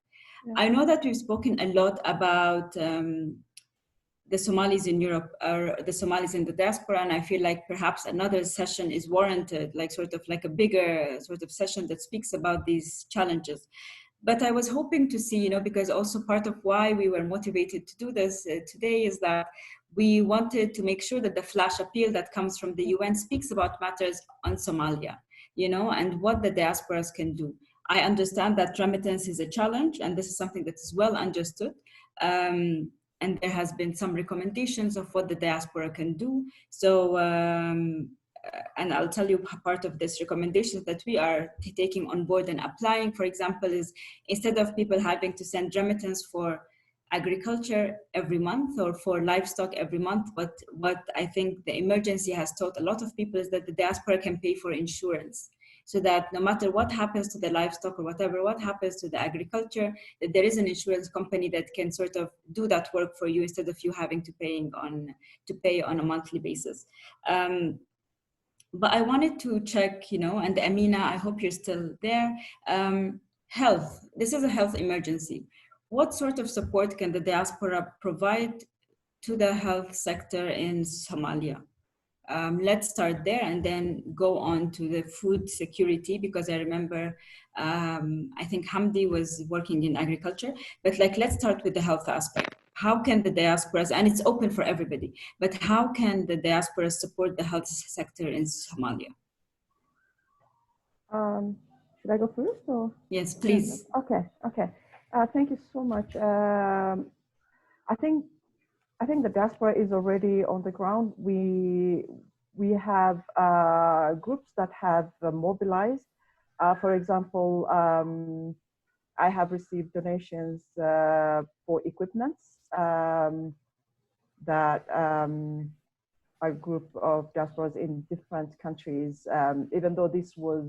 Yeah. I know that we've spoken a lot about the Somalis in Europe, or the Somalis in the diaspora, and I feel like perhaps another session is warranted, like sort of like a bigger sort of session that speaks about these challenges. But I was hoping to see, you know, because also part of why we were motivated to do this today is that we wanted to make sure that the flash appeal that comes from the UN speaks about matters on Somalia, you know, and what the diasporas can do. I understand that remittance is a challenge, and this is something that is well understood. And there has been some recommendations of what the diaspora can do. So, and I'll tell you part of this recommendations that we are taking on board and applying, for example, is instead of people having to send remittance for agriculture every month or for livestock every month, but what I think the emergency has taught a lot of people is that the diaspora can pay for insurance, so that no matter what happens to the livestock or whatever, what happens to the agriculture, that there is an insurance company that can sort of do that work for you instead of you having to pay on a monthly basis. But I wanted to check, you know, and Amina, I hope you're still there. Health, this is a health emergency. what sort of support can the diaspora provide to the health sector in Somalia? Let's start there and then go on to the food security, because I remember, I think Hamdi was working in agriculture, but like, let's start with the health aspect. How can the diasporas, and it's open for everybody, but how can the diaspora support the health sector in Somalia? Should I go first or? Yes, please. Okay. Thank you so much. I think the diaspora is already on the ground. We have groups that have mobilized. For example, I have received donations for equipment that a group of diasporas in different countries, even though this was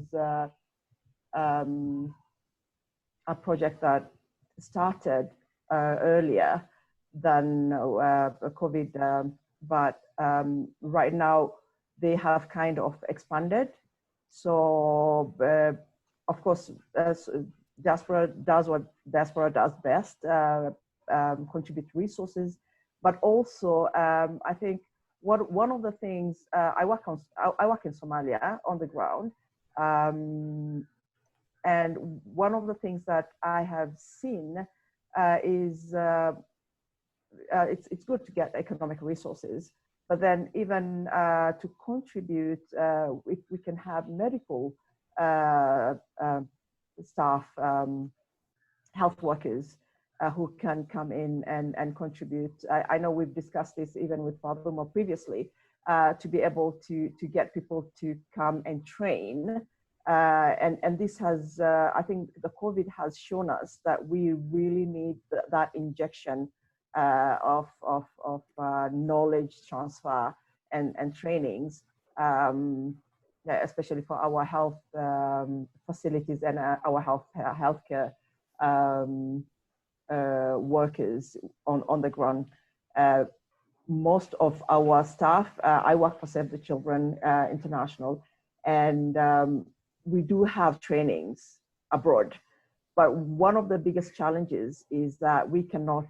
a project that started earlier than COVID, but right now they have kind of expanded. So of course, diaspora does what diaspora does best, contribute resources, but also I think one of the things I work in Somalia on the ground, and one of the things that I have seen is it's good to get economic resources, but then even to contribute, if we can have medical staff, health workers who can come in and contribute. I know we've discussed this even with Fatima previously, to be able to get people to come and train. And this has, I think the COVID has shown us that we really need that injection of knowledge transfer and trainings, especially for our health facilities and our healthcare workers on the ground. Most of our staff, I work for Save the Children International, and we do have trainings abroad. But one of the biggest challenges is that we cannot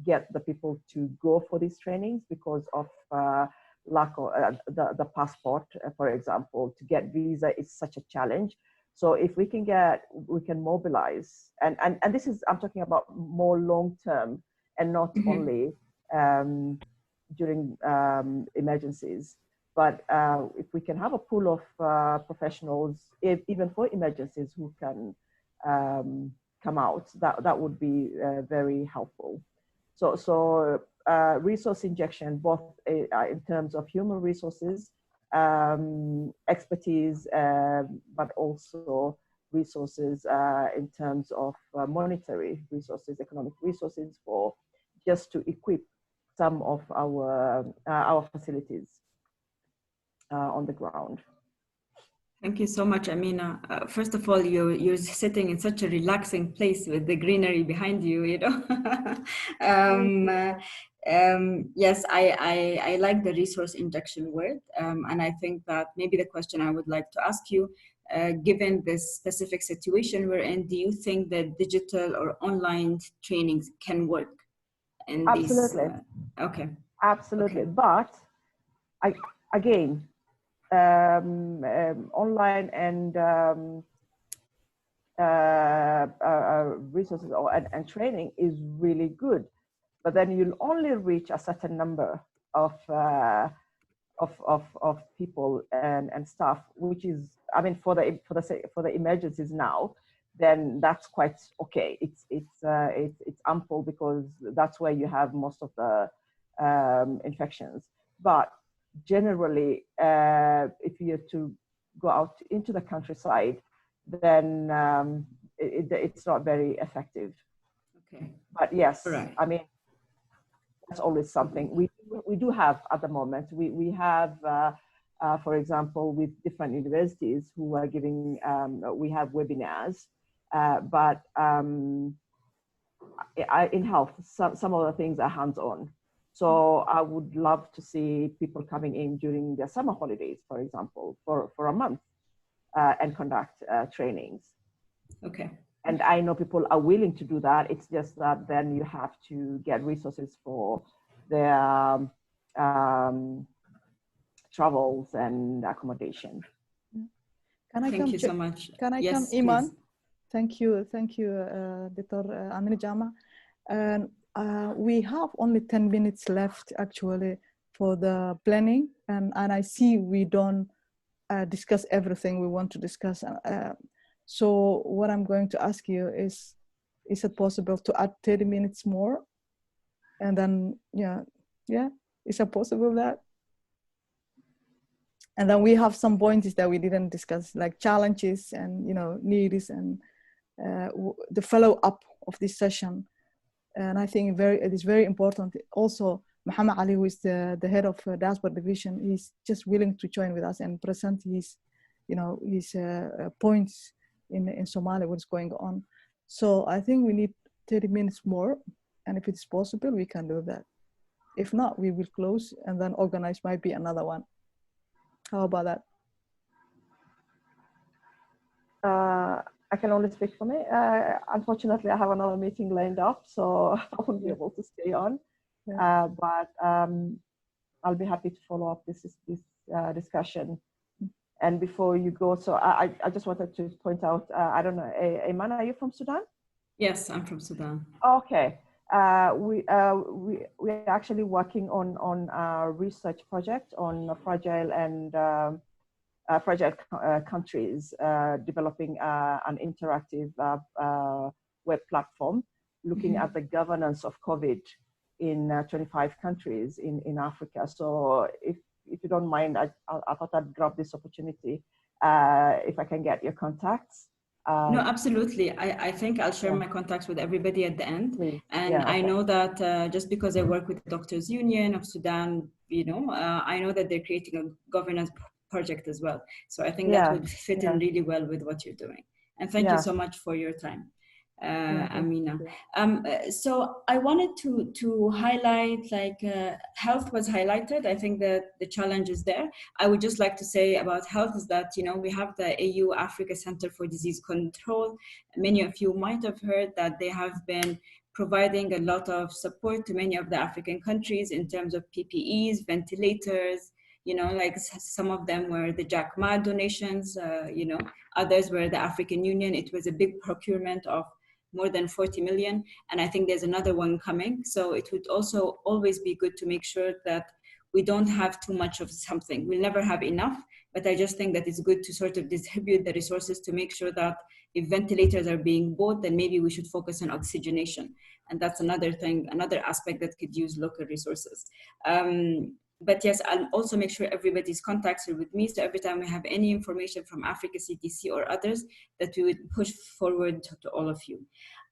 get the people to go for these trainings because of lack of the passport, for example. To get visa is such a challenge. So if we can mobilize, and this is, I'm talking about more long-term and not only during emergencies. But if we can have a pool of professionals, even for emergencies, who can come out, that would be very helpful. So resource injection, both in terms of human resources, expertise, but also resources in terms of monetary resources, economic resources, for just to equip some of our facilities on the ground. Thank you so much, Amina. First of all, you're sitting in such a relaxing place with the greenery behind you, you know. Yes, I like the resource injection word. And I think that maybe the question I would like to ask you, given this specific situation we're in, do you think that digital or online trainings can work in Absolutely. these? Okay. Absolutely. Okay. But again, online and resources and training is really good, but then you'll only reach a certain number of people and staff, which is, I mean, for the emergencies now, then that's quite okay. It's ample, because that's where you have most of the infections. But generally, if you're to go out into the countryside, then it's not very effective. Okay. But yes, right. I mean, that's always something we do have at the moment. We have, for example, with different universities who are giving, we have webinars, but in health, some of the things are hands-on. So I would love to see people coming in during their summer holidays, for example, for a month, and conduct trainings. Okay. And I know people are willing to do that. It's just that then you have to get resources for their travels and accommodation. Thank you so much. Can I come, Iman? Please. Thank you, Dr. Amina Jama. And we have only 10 minutes left actually for the planning, and I see we don't discuss everything we want to discuss. So what I'm going to ask you is it possible to add 30 minutes more? And then, yeah, is it possible that? And then we have some points that we didn't discuss, like challenges and, needs and the follow-up of this session. And I think it is very important. Also, Muhammad Ali, who is the head of Diaspora Division, he's just willing to join with us and present his, his points in Somalia, what's going on. So I think we need 30 minutes more. And if it's possible, we can do that. If not, we will close and then organize might be another one. How about that? I can only speak for me. Unfortunately, I have another meeting lined up, so I won't be able to stay on. Yeah. But I'll be happy to follow up this discussion. And before you go, so I just wanted to point out, I don't know, Ayman, are you from Sudan? Yes, I'm from Sudan. Okay. We're actually working on a research project on fragile and fragile countries, developing an interactive web platform looking at the governance of COVID in 25 countries in Africa. So if you don't mind, I thought I'd grab this opportunity if I can get your contacts. No, absolutely. I think I'll share my contacts with everybody at the end. Please. And I know that just because I work with the Doctors Union of Sudan, I know that they're creating a governance project as well. So I think that would fit in really well with what you're doing. And thank you so much for your time, Amina. So I wanted to highlight, health was highlighted. I think that the challenge is there. I would just like to say about health is that, we have the AU Africa Center for Disease Control. Many of you might have heard that they have been providing a lot of support to many of the African countries in terms of PPEs, ventilators, some of them were the Jack Ma donations, others were the African Union. It was a big procurement of more than 40 million. And I think there's another one coming. So it would also always be good to make sure that we don't have too much of something. We'll never have enough, but I just think that it's good to sort of distribute the resources to make sure that if ventilators are being bought, then maybe we should focus on oxygenation. And that's another thing, another aspect that could use local resources. But yes, I'll also make sure everybody's contacts are with me. So every time we have any information from Africa CDC or others, that we would push forward to all of you.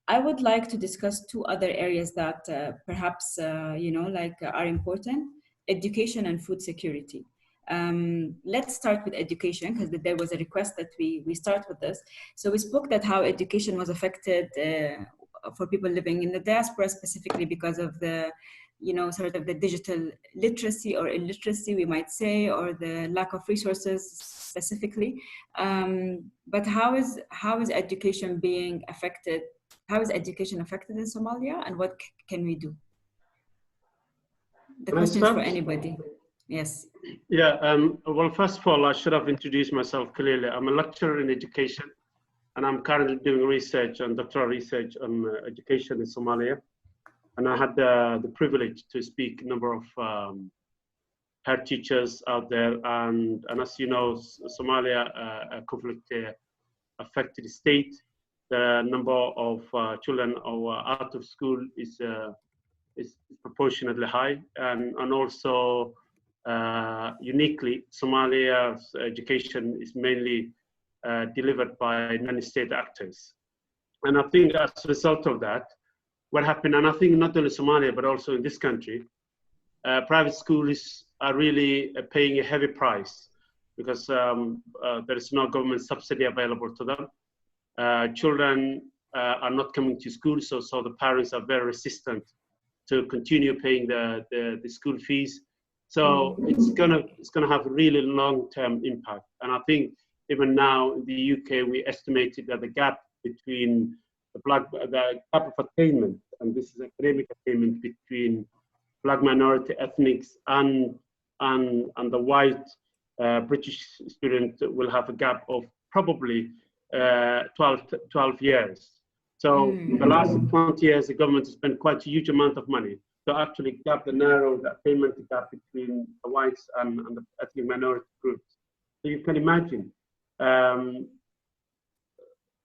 I would like to discuss two other areas that perhaps, are important: education and food security. Let's start with education, because there was a request that we start with this. So we spoke that how education was affected for people living in the diaspora, specifically because of the sort of the digital literacy or illiteracy, we might say, or the lack of resources specifically. But how is education being affected? How is education affected in Somalia, and what can we do? The question is for anybody. Yes. Yeah. Well, first of all, I should have introduced myself clearly. I'm a lecturer in education, and I'm currently doing research and doctoral research on education in Somalia. And I had the privilege to speak a number of head teachers out there. And as you know, Somalia, a conflict-affected state. The number of children who are out of school is proportionately high. And also, uniquely, Somalia's education is mainly delivered by non-state actors. And I think as a result of that, what happened, and I think not only Somalia, but also in this country, private schools are really paying a heavy price because there is no government subsidy available to them. Children are not coming to school, so the parents are very resistant to continue paying the school fees. So it's gonna have a really long-term impact. And I think even now in the UK, we estimated that the gap between the gap of attainment, and this is academic attainment between Black minority ethnics and the white British student will have a gap of probably 12 years. So the last 20 years, the government has spent quite a huge amount of money to actually narrow the attainment gap between the whites and the ethnic minority groups. So you can imagine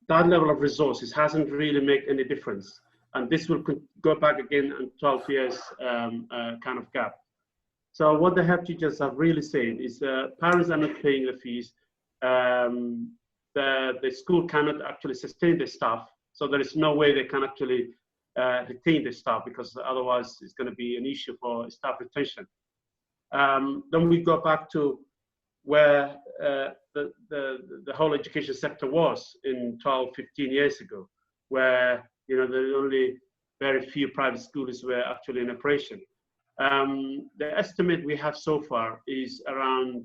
that level of resources hasn't really made any difference. And this will go back again in 12 years kind of gap. So what the head teachers have really said is parents are not paying the fees. The school cannot actually sustain the staff. So there is no way they can actually retain the staff, because otherwise it's going to be an issue for staff retention. Then we go back to where the whole education sector was in 12, 15 years ago, where the only very few private schools were actually in operation. The estimate we have so far is around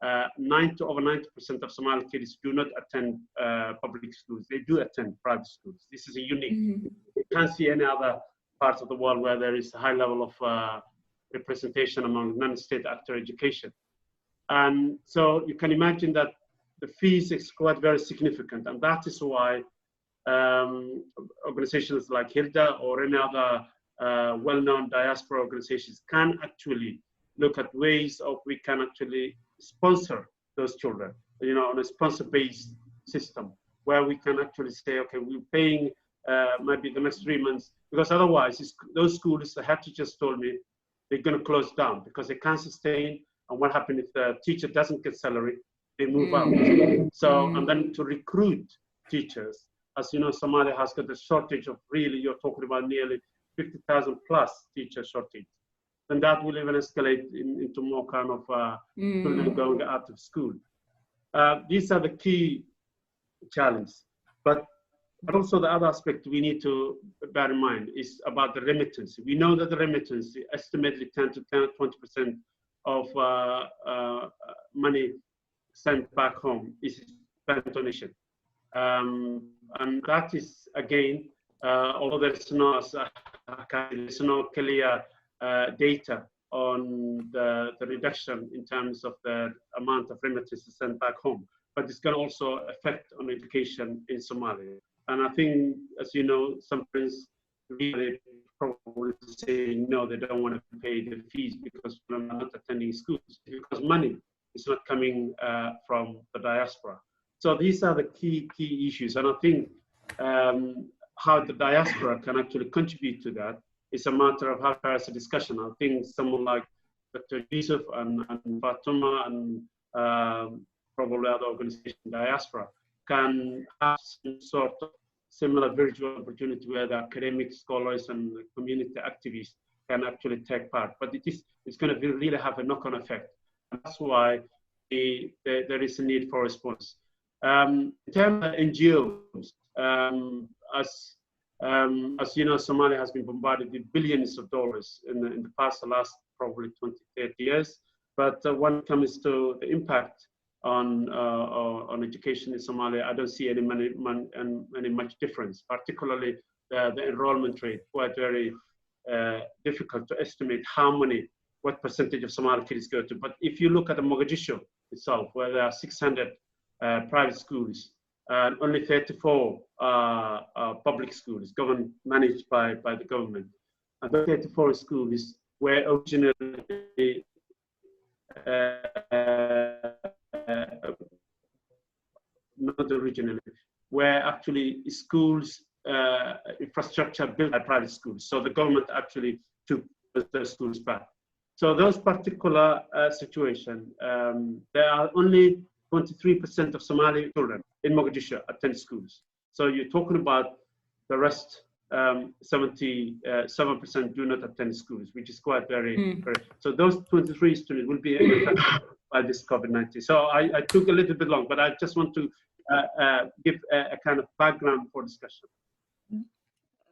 over 90% of Somali kids do not attend public schools. They do attend private schools. This is a unique. You can't see any other parts of the world where there is a high level of representation among non-state actor education. And so you can imagine that the fees is quite very significant, and that is why organizations like HIRDA or any other well-known diaspora organizations can actually look at ways of we can actually sponsor those children, on a sponsor-based system, where we can actually say, okay, we're paying maybe the next 3 months, because otherwise those schools, the head teachers told me, they're going to close down because they can't sustain. And what happens if the teacher doesn't get salary? They move out. So, and then to recruit teachers, as you know, Somalia has got a shortage of you're talking about nearly 50,000 plus teacher shortage. And that will even escalate into more kind of children going out of school. These are the key challenges. But also the other aspect we need to bear in mind is about the remittance. We know that the remittance, estimately 10 to 20% of money sent back home is spent on donation. And that is, again, although there's no clear data on the reduction in terms of the amount of remittances sent back home, but it's going to also affect on education in Somalia. And I think, as you know, some parents really probably say no, they don't want to pay the fees because they're not attending schools, because money is not coming from the diaspora. So these are the key issues. And I think how the diaspora can actually contribute to that is a matter of how there is a discussion. I think someone like Dr. Yusuf and Fatuma and probably other organizations in diaspora can have some sort of similar virtual opportunity where the academic scholars and the community activists can actually take part. But it's going to really have a knock-on effect. And that's why there is a need for response. In terms of NGOs, as you know, Somalia has been bombarded with billions of dollars in the past, the last probably 20, 30 years. But when it comes to the impact on education in Somalia, I don't see any much difference, particularly the enrollment rate, quite very difficult to estimate what percentage of Somali kids go to. But if you look at the Mogadishu itself, where there are 600 private schools, and only 34 public schools, managed by the government. And the 34 schools were originally not originally, were actually schools, infrastructure built by private schools. So the government actually took the schools back. So those particular situations, there are only 23% of Somali children in Mogadishu attend schools. So you're talking about the rest, 77% do not attend schools, which is quite very. So those 23 students will be affected by this COVID-19. So I took a little bit long, but I just want to give a kind of background for discussion.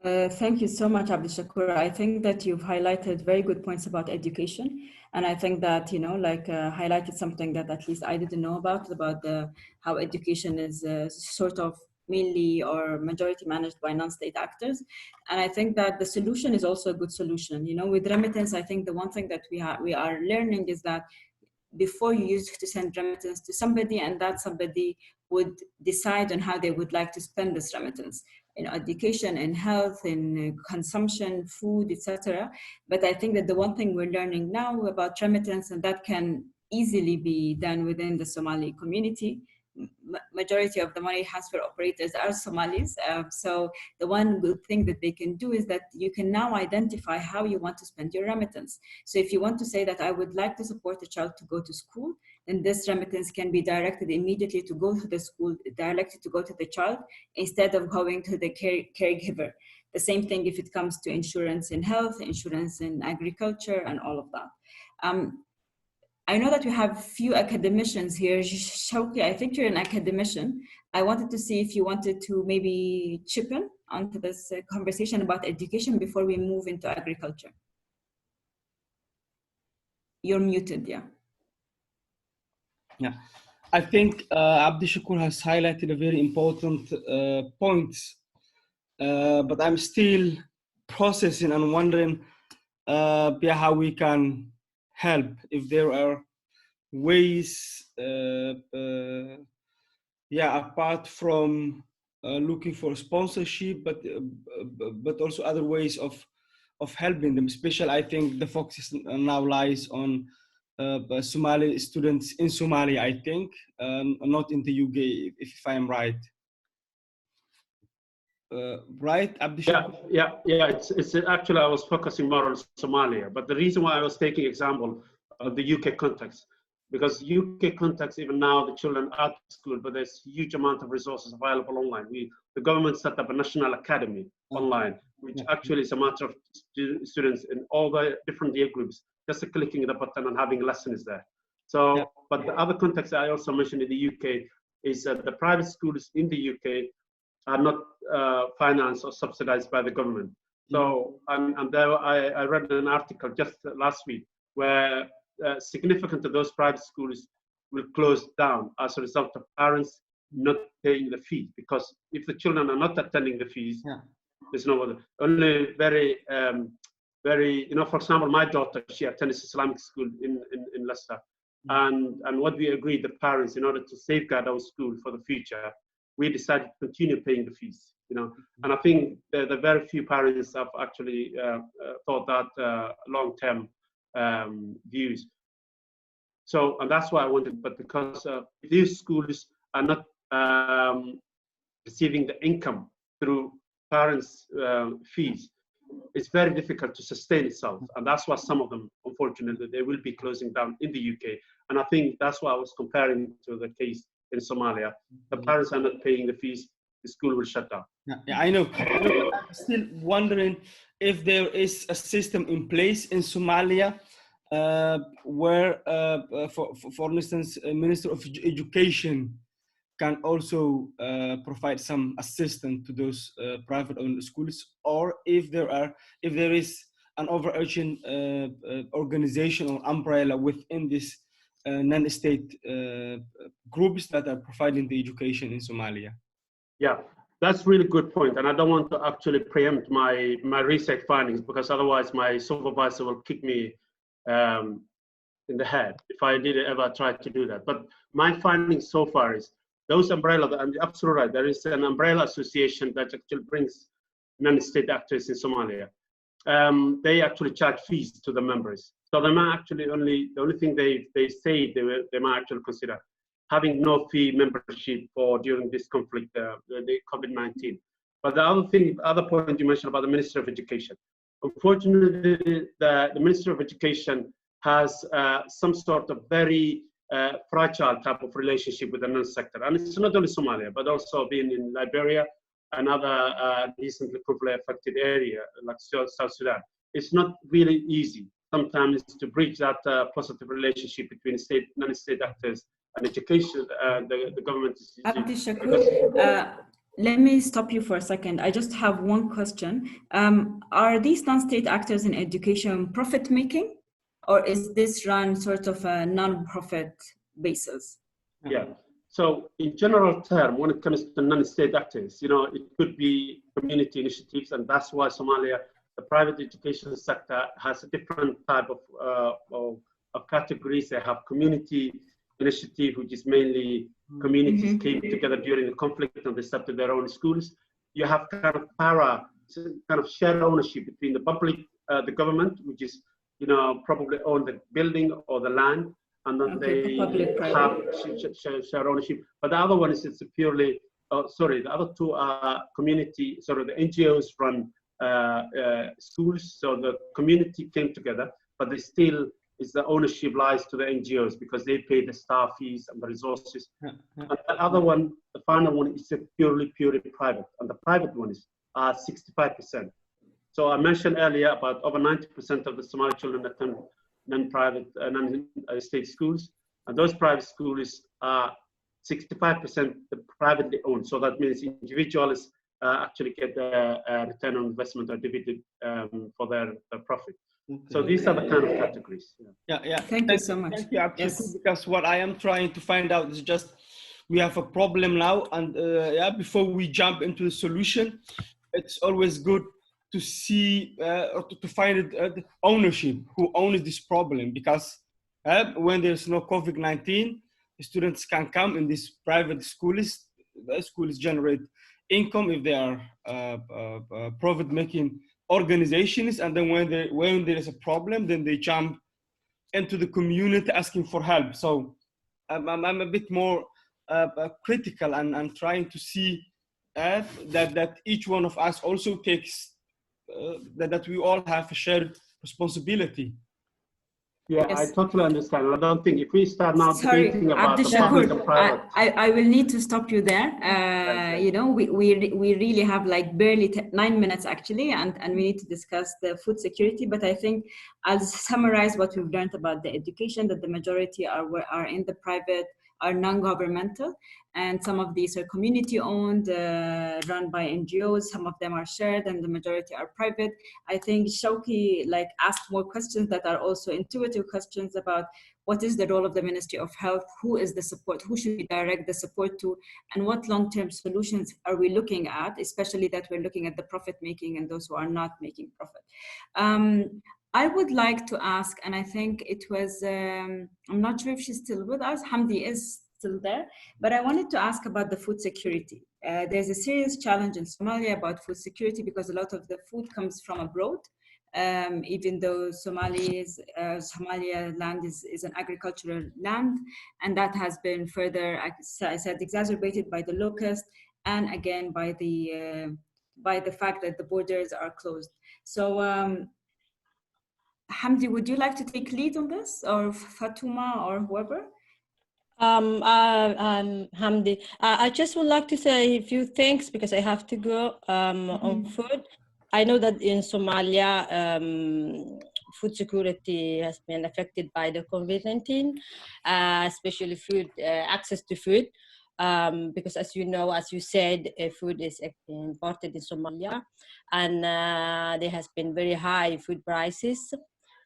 Thank you so much, Abdul Shakur. I think that you've highlighted very good points about education. And I think that, highlighted something that at least I didn't know about how education is sort of mainly or majority managed by non-state actors. And I think that the solution is also a good solution. You know, with remittance, I think the one thing that we are learning is that before you used to send remittance to somebody, and that somebody would decide on how they would like to spend this remittance in education, in health, in consumption, food, etc. But I think that the one thing we're learning now about remittance, and that can easily be done within the Somali community. Majority of the money transfer operators are Somalis. So the one good thing that they can do is that you can now identify how you want to spend your remittance. So if you want to say that I would like to support a child to go to school, then this remittance can be directed immediately to go to the school, directed to go to the child, instead of going to the caregiver. The same thing if it comes to insurance in health, insurance in agriculture, and all of that. I know that we have few academicians here. Shauki, I think you're an academician. I wanted to see if you wanted to maybe chip in onto this conversation about education before we move into agriculture. You're muted, yeah. Yeah, I think Abdi Shakur has highlighted a very important point, but I'm still processing and wondering how we can help, if there are ways, apart from looking for sponsorship, but also other ways of helping them. Especially, I think the focus now lies on Somali students in Somalia, I think, not in the UK, if I am right. Right, Abdi? Yeah. It's actually, I was focusing more on Somalia, but the reason why I was taking example of the UK context, because UK context, even now the children are at school, but there's huge amount of resources available online. The government set up a national academy online, which actually is a matter of students in all the different year groups, just clicking the button and having lessons there. So, but the other context I also mentioned in the UK is that the private schools in the UK are not financed or subsidized by the government. So, and there I read an article just last week where significant of those private schools will close down as a result of parents not paying the fee. Because if the children are not attending the fees, there's no other. Only very, for example, my daughter, she attends Islamic school in Leicester. And what we agreed, the parents, in order to safeguard our school for the future, we decided to continue paying the fees, and I think the very few parents have actually thought that long-term views. So, and that's why I wanted, but because these schools are not receiving the income through parents' fees, it's very difficult to sustain itself. And that's why some of them, unfortunately, they will be closing down in the UK. And I think that's why I was comparing to the case in Somalia. The parents are not paying the fees, the school will shut down. Yeah, I know. I'm still wondering if there is a system in place in Somalia where, for instance, a Minister of Education can also provide some assistance to those private-owned schools, or if there is an overarching organization or umbrella within this non-state groups that are providing the education in Somalia. Yeah, that's really good point. And I don't want to actually preempt my research findings, because otherwise my supervisor will kick me in the head if I did ever try to do that. But my findings so far is those umbrella, and you're absolutely right, there is an umbrella association that actually brings non-state actors in Somalia. They actually charge fees to the members. So they might actually the only thing they say they might actually consider having no fee membership for during this conflict, the COVID-19. But the other point you mentioned about the Ministry of Education. Unfortunately, the Ministry of Education has some sort of very fragile type of relationship with the non-sector. And it's not only Somalia, but also being in Liberia and other recently conflict-affected area like South Sudan. It's not really easy sometimes to bridge that positive relationship between state, non-state actors and education, the government. Abdi Shakur, let me stop you for a second. I just have one question. Are these non-state actors in education profit-making, or is this run sort of a non-profit basis? Yeah. So in general term, when it comes to non-state actors, you know, it could be community initiatives, and that's why Somalia, the private education sector, has a different type of categories. They have community initiative, which is mainly communities came together during the conflict and they started their own schools. You have kind of shared ownership between the public, the government, which is, you know, probably own the building or the land, and then they have share ownership. But the other one is it's purely, the other two are community, the NGOs run schools. So the community came together, but they still, the ownership lies to the NGOs because they pay the staff fees and the resources. And the other one, the final one, is purely private, and the private one is 65%. So I mentioned earlier about over 90% of the Somali children attend non-private, non-state schools, and those private schools are 65% privately owned. So that means individuals actually get a return on investment or dividend for their profit. Okay. So these are the kind of categories. Yeah. Thank you so much. Thank you, actually, because what I am trying to find out is just we have a problem now, and before we jump into the solution, it's always good to see or to find the ownership, who owns this problem, because when there's no COVID-19, students can come in these private schools. The schools generate income if they are profit-making organizations, and then when there is a problem, then they jump into the community asking for help. So I'm a bit more critical and trying to see that each one of us also takes that we all have a shared responsibility. Yeah, yes. I totally understand. I don't think if we start now debating about the public and private, I will need to stop you there. You know, we really have like barely 9 minutes actually, and we need to discuss the food security. But I think I'll summarize what we've learned about the education, that the majority are in the private, are non-governmental, and some of these are community-owned, run by NGOs. Some of them are shared, and the majority are private. I think Shauki asked more questions that are also intuitive questions about what is the role of the Ministry of Health, who is the support, who should we direct the support to, and what long-term solutions are we looking at, especially that we're looking at the profit-making and those who are not making profit. I would like to ask, and I think it was, I'm not sure if she's still with us, Hamdi is still there, but I wanted to ask about the food security. There's a serious challenge in Somalia about food security because a lot of the food comes from abroad, even though Somalia land is an agricultural land, and that has been further, I said, exacerbated by the locust, and again by the fact that the borders are closed. So, Hamdi, would you like to take lead on this, or Fatuma, or whoever? Hamdi, I just would like to say a few things because I have to go on food. I know that in Somalia, food security has been affected by the COVID-19, especially food, access to food, because as you know, as you said, food is imported in Somalia, and there has been very high food prices.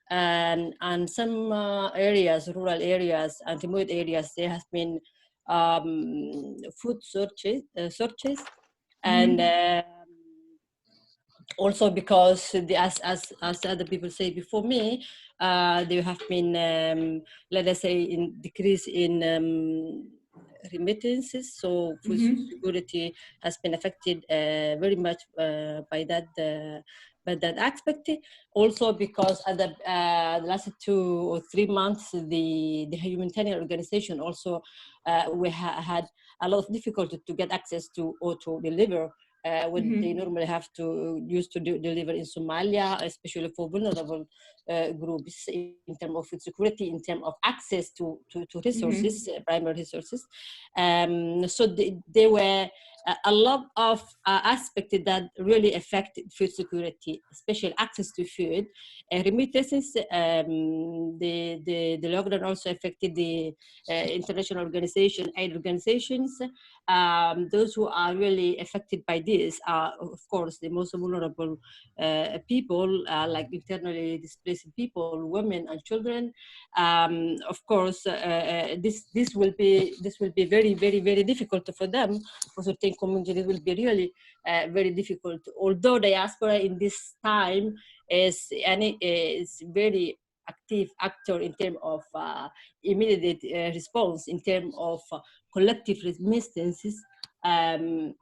And some areas, rural areas, and remote areas, there has been food shortages, and also because as other people say before me, there have been let us say decrease in remittances, so food security has been affected very much by that aspect. Also because at the last 2 or 3 months, the humanitarian organization also we had a lot of difficulty to get access to or to deliver what they normally have to use to deliver in Somalia, especially for vulnerable groups in terms of food security, in terms of access to resources, primary resources. So they were a lot of aspects that really affect food security, especially access to food. Remittances, the lockdown also affected the international organization, aid organizations. Those who are really affected by this are, of course, the most vulnerable people, like internally displaced people, women and children. Of course, this will be very, very, very difficult for them. For certain communities, it will be really very difficult. Although diaspora in this time is very active actor in terms of immediate response, in terms of collective remittances, and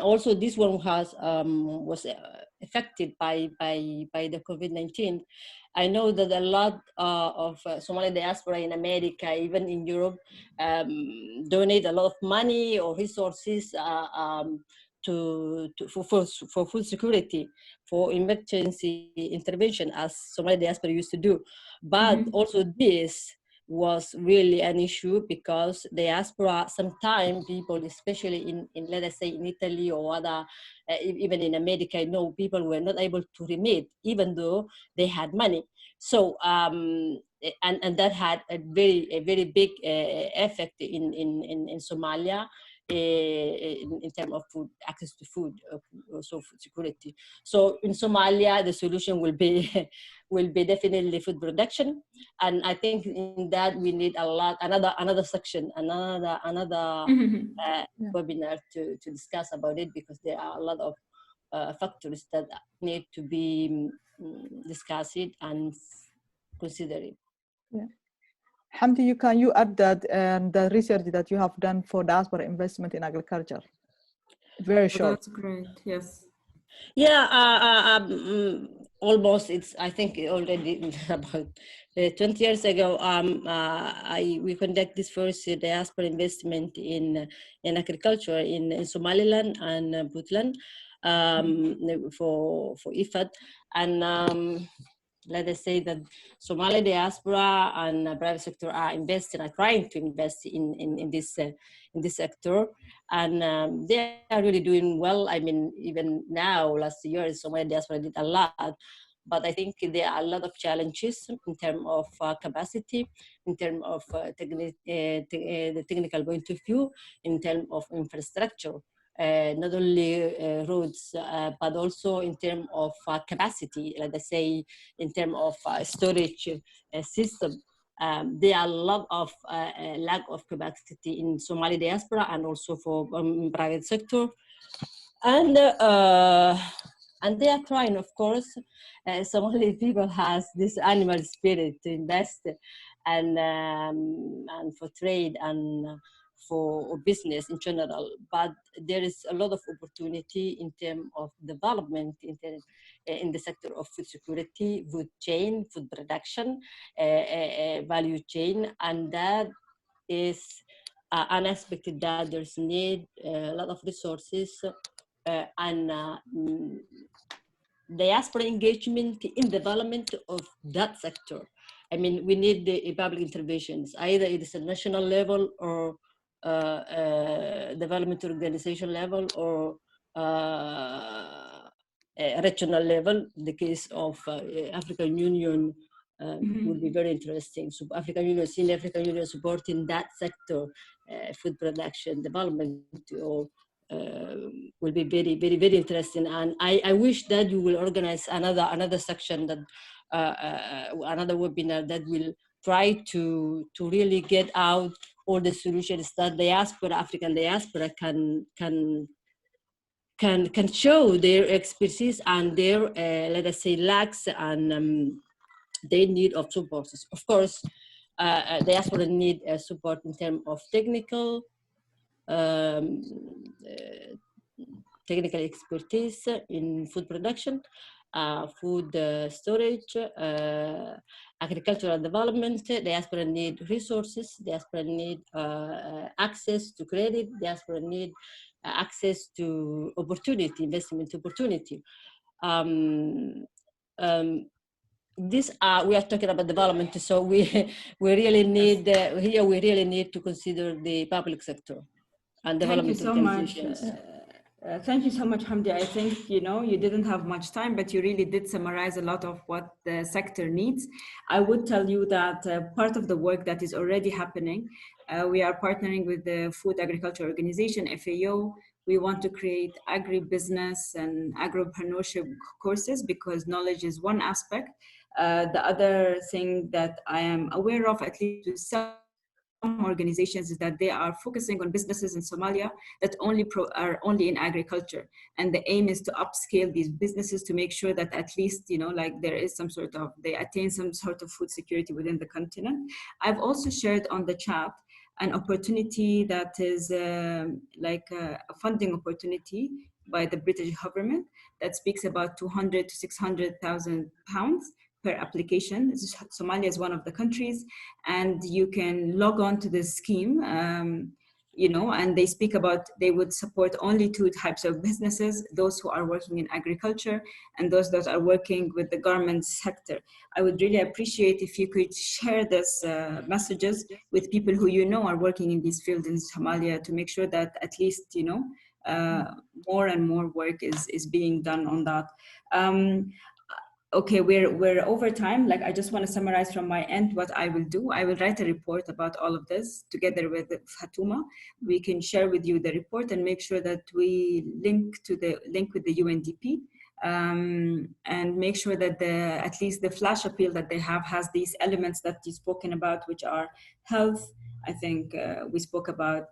also this one was affected by the COVID-19. I know that a lot of Somali diaspora in America, even in Europe, donate a lot of money or resources for food security, for emergency intervention, as Somali diaspora used to do. But also this was really an issue because diaspora, sometimes people, especially in let us say in Italy or other, even in America, I know people were not able to remit even though they had money. So and that had a very big effect in Somalia. In terms of food, access to food, also food security. So in Somalia, the solution will be definitely food production, and I think in that we need another section, another webinar to discuss about it, because there are a lot of factors that need to be discussed and considered. Yeah. Hamdi, can you add that the research that you have done for diaspora investment in agriculture? Very short. That's great. Yes. Yeah, almost. I think already about 20 years ago. We conduct this first diaspora investment in agriculture in Somaliland and Puntland for IFAD, and let us say that Somali diaspora and private sector are trying to invest in this sector, and they are really doing well. I mean, even now, last year, Somali diaspora did a lot, but I think there are a lot of challenges in terms of capacity, in terms of the technical point of view, in terms of infrastructure. Not only roads, but also in terms of capacity, let us say, in terms of storage system. There are a lot of lack of capacity in Somali diaspora and also for private sector. And they are trying, of course. Somali people has this animal spirit to invest and for trade and for business in general, but there is a lot of opportunity in terms of development in the sector of food security, food chain, food production, value chain, and that is an aspect that there's need a lot of resources and diaspora engagement in development of that sector. I mean, we need the public interventions, either it is a national level or development organization level or regional level. The case of African Union would be very interesting. So African Union, seeing African Union supporting that sector, food production, development, or will be very, very, very interesting. And I wish that you will organize another section, that another webinar that will try to really get out all the solutions that diaspora, African diaspora can show their expertise and their, let us say, lacks and their need of support. Of course, diaspora need support in terms of technical expertise in food production, food storage, agricultural development. Diaspora need resources, diaspora need access to credit, diaspora need access to opportunity, investment opportunity. We are talking about development, so we really need here we really need to consider the public sector and Thank you development so much. Thank you so much, Hamdi. I think, you know, you didn't have much time, but you really did summarize a lot of what the sector needs. I would tell you that part of the work that is already happening, we are partnering with the Food Agriculture Organization, FAO. We want to create agribusiness and agropreneurship courses because knowledge is one aspect. The other thing that I am aware of, at least to some organizations, is that they are focusing on businesses in Somalia that are only in agriculture, and the aim is to upscale these businesses to make sure that at least, you know, like there is they attain some sort of food security within the continent. I've also shared on the chat an opportunity that is like a funding opportunity by the British government that speaks about 200 to 600,000 pounds per application. Somalia is one of the countries, and you can log on to this scheme, you know, and they speak about they would support only two types of businesses: those who are working in agriculture and those that are working with the garment sector. I would really appreciate if you could share this messages with people who you know are working in these fields in Somalia to make sure that at least, you know, more and more work is being done on that. Okay, we're over time. Like, I just want to summarize from my end what I will do. I will write a report about all of this together with Fatuma. We can share with you the report and make sure that we link with the UNDP, and make sure that at least the flash appeal that they have has these elements that you've spoken about, which are health. I think we spoke about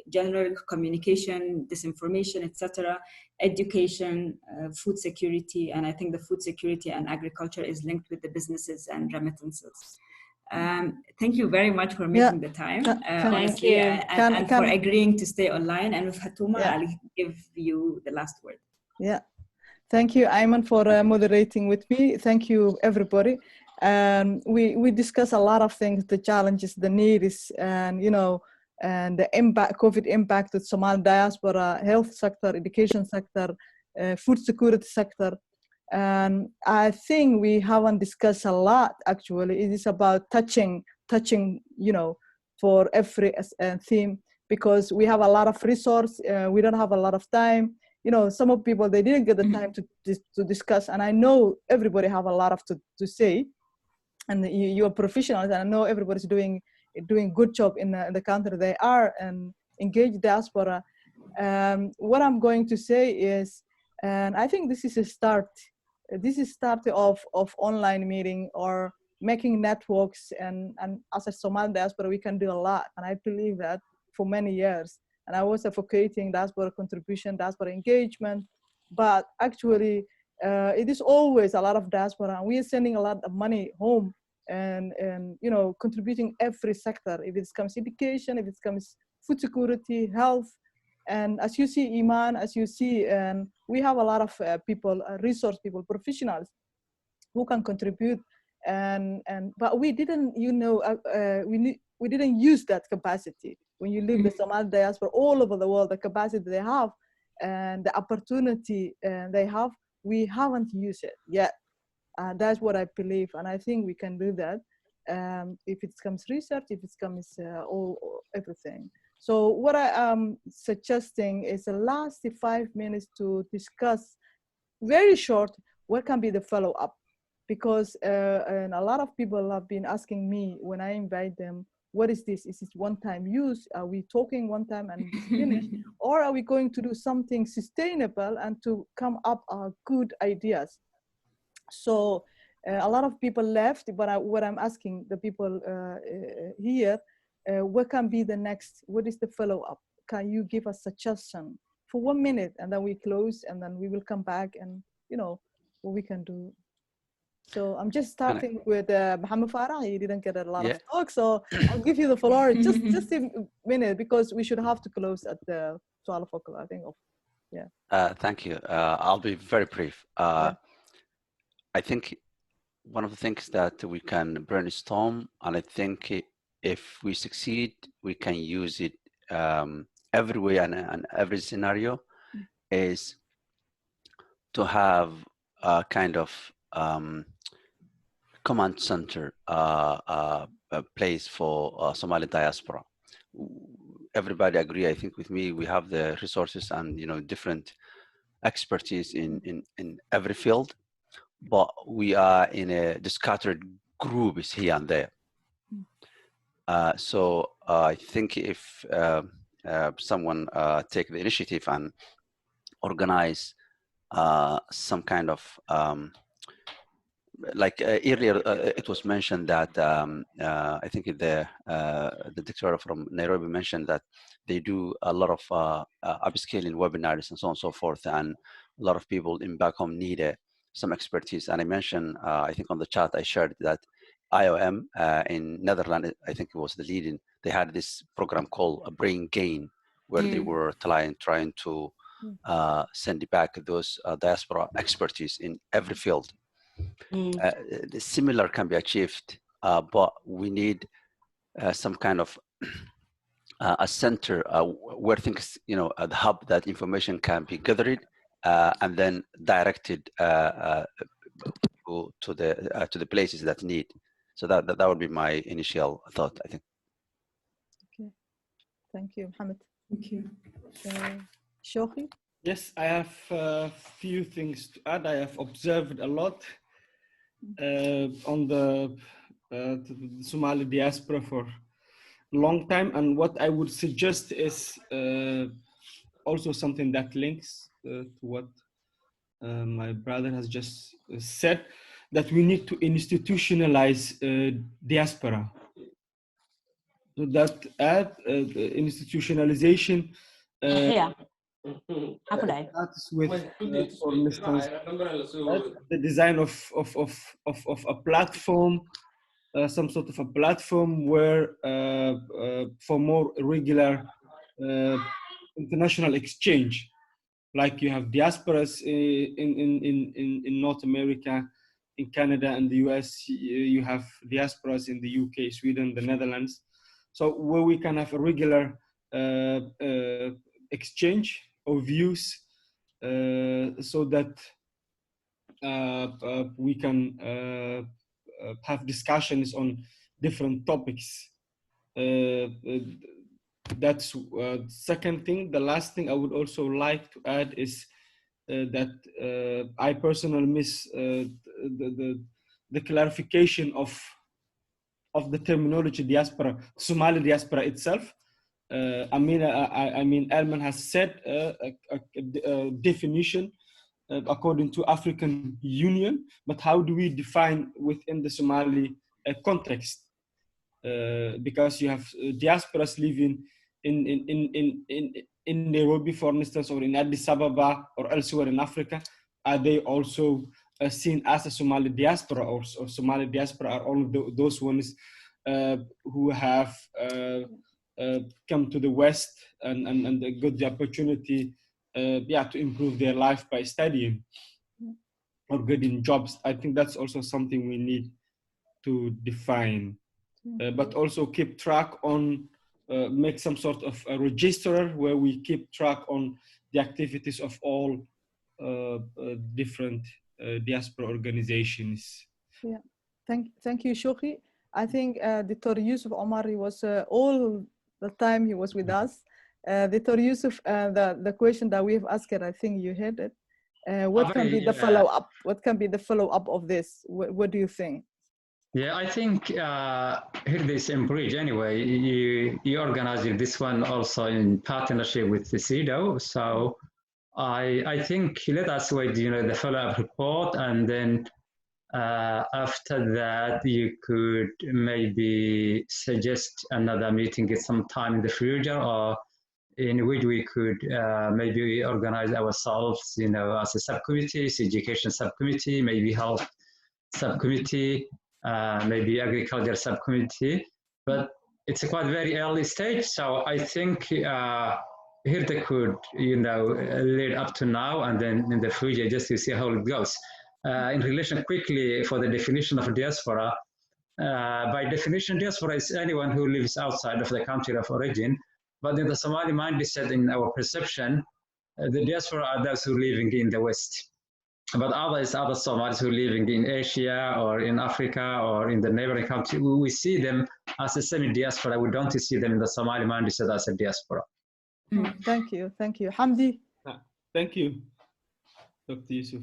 general communication, disinformation, etc., education, food security, and I think the food security and agriculture is linked with the businesses and remittances. Thank you very much for making the time, honestly, and for agreeing to stay online. And with Fatuma, I'll give you the last word. Yeah, thank you, Ayman, for moderating with me. Thank you, everybody. We discuss a lot of things, the challenges, the needs, and, you know, and the impact, COVID impact with Somali diaspora, health sector, education sector, food security sector. And I think we haven't discussed a lot, actually. It is about touching, you know, for every theme, because we have a lot of resource. We don't have a lot of time. You know, some of people, they didn't get the time to discuss. And I know everybody have a lot of to say. And you're professionals, and I know everybody's doing good job in the country they are, and engaged diaspora. What I'm going to say is, and I think this is a start. This is start of online meeting or making networks, and as a Somali diaspora, we can do a lot. And I believe that for many years. And I was advocating diaspora contribution, diaspora engagement, but actually, it is always a lot of diaspora, and we are sending a lot of money home, and you know, contributing every sector. If it comes education, if it comes food security, health, and as you see, Iman, as you see, and we have a lot of people, resource people, professionals who can contribute, but we didn't, you know, we didn't use that capacity. When you leave the Somali diaspora all over the world, the capacity they have and the opportunity they have, we haven't used it yet. That's what I believe, and I think we can do that if it comes research, if it comes everything. So what I am suggesting is the last 5 minutes to discuss very short what can be the follow-up, because and a lot of people have been asking me when I invite them, what is this? Is it one-time use? Are we talking one time and finish? Or are we going to do something sustainable and to come up good ideas? So a lot of people left, but what I'm asking the people here, what can be the next? What is the follow-up? Can you give a suggestion for 1 minute, and then we close, and then we will come back and, you know, what we can do. So I'm just starting with Mohammed Farah. He didn't get a lot of talk, so I'll give you the floor just a minute, because we should have to close at the 12 o'clock, I think. Thank you. I'll be very brief. I think one of the things that we can brainstorm, and I think if we succeed, we can use it everywhere and every scenario, is to have a kind of command center place for Somali diaspora. everybody agree, I think with me, we have the resources and, you know, different expertise in every field, but we are in a scattered groups here and there. So I think if someone take the initiative and organize some kind of like earlier it was mentioned that I think the doctor from Nairobi mentioned that they do a lot of upscaling webinars and so on and so forth, and a lot of people in back home need some expertise. And I mentioned, I think on the chat I shared that IOM in Netherlands, I think it was the leading, they had this program called Brain Gain, where they were trying to send back those diaspora expertise in every field. Similar can be achieved, but we need some kind of a center where things, you know, a hub that information can be gathered and then directed to the places that need. So that would be my initial thought, I think. Okay, thank you, Mohammed. Thank you. Shoki? Yes, I have a few things to add. I have observed a lot on the Somali diaspora for a long time, and what I would suggest is also something that links to what my brother has just said, that we need to institutionalize diaspora. So that institutionalization starts with, for instance, the design of a platform, some sort of a platform where for more regular international exchange, like you have diasporas in North America, in Canada and the US, you have diasporas in the UK, Sweden, the Netherlands. So where we can have a regular exchange of views so that we can have discussions on different topics. That's second thing. The last thing I would also like to add is that I personally miss the clarification of the terminology diaspora, Somali diaspora itself. I mean, Elman has said a definition according to African Union, but how do we define within the Somali context? Because you have diasporas living in Nairobi, for instance, or in Addis Ababa or elsewhere in Africa. Are they also seen as a Somali diaspora, or Somali diaspora are all those ones who have come to the West and got the opportunity to improve their life by studying or getting jobs? I think that's also something we need to define, but also keep track on, make some sort of a register where we keep track on the activities of all different diaspora organizations. Yeah, thank you, Shoki. I think Dr. Yusuf Omar, he was all the time he was with us. Dr. Yusuf, the question that we've asked, I think you heard it. What can be the follow-up? What can be the follow-up of this? What do you think? Yeah, I think here this bridge anyway. You organizing this one also in partnership with the CIDO. So I think let us wait, you know, the follow-up report, and then after that you could maybe suggest another meeting at some time in the future, or in which we could maybe organize ourselves, you know, as a subcommittee, education subcommittee, maybe health subcommittee, maybe agriculture subcommittee, but it's a quite very early stage. So I think HIRDA could, you know, lead up to now and then in the future just to see how it goes. In relation quickly for the definition of diaspora, by definition, diaspora is anyone who lives outside of the country of origin. But in the Somali mindset, in our perception, the diaspora are those who are living in the West. but other Somalis who are living in Asia or in Africa or in the neighboring country, we see them as a semi-diaspora. We don't see them in the Somali mindset as a diaspora. Thank you. Hamdi? Thank you, Dr. Yusuf.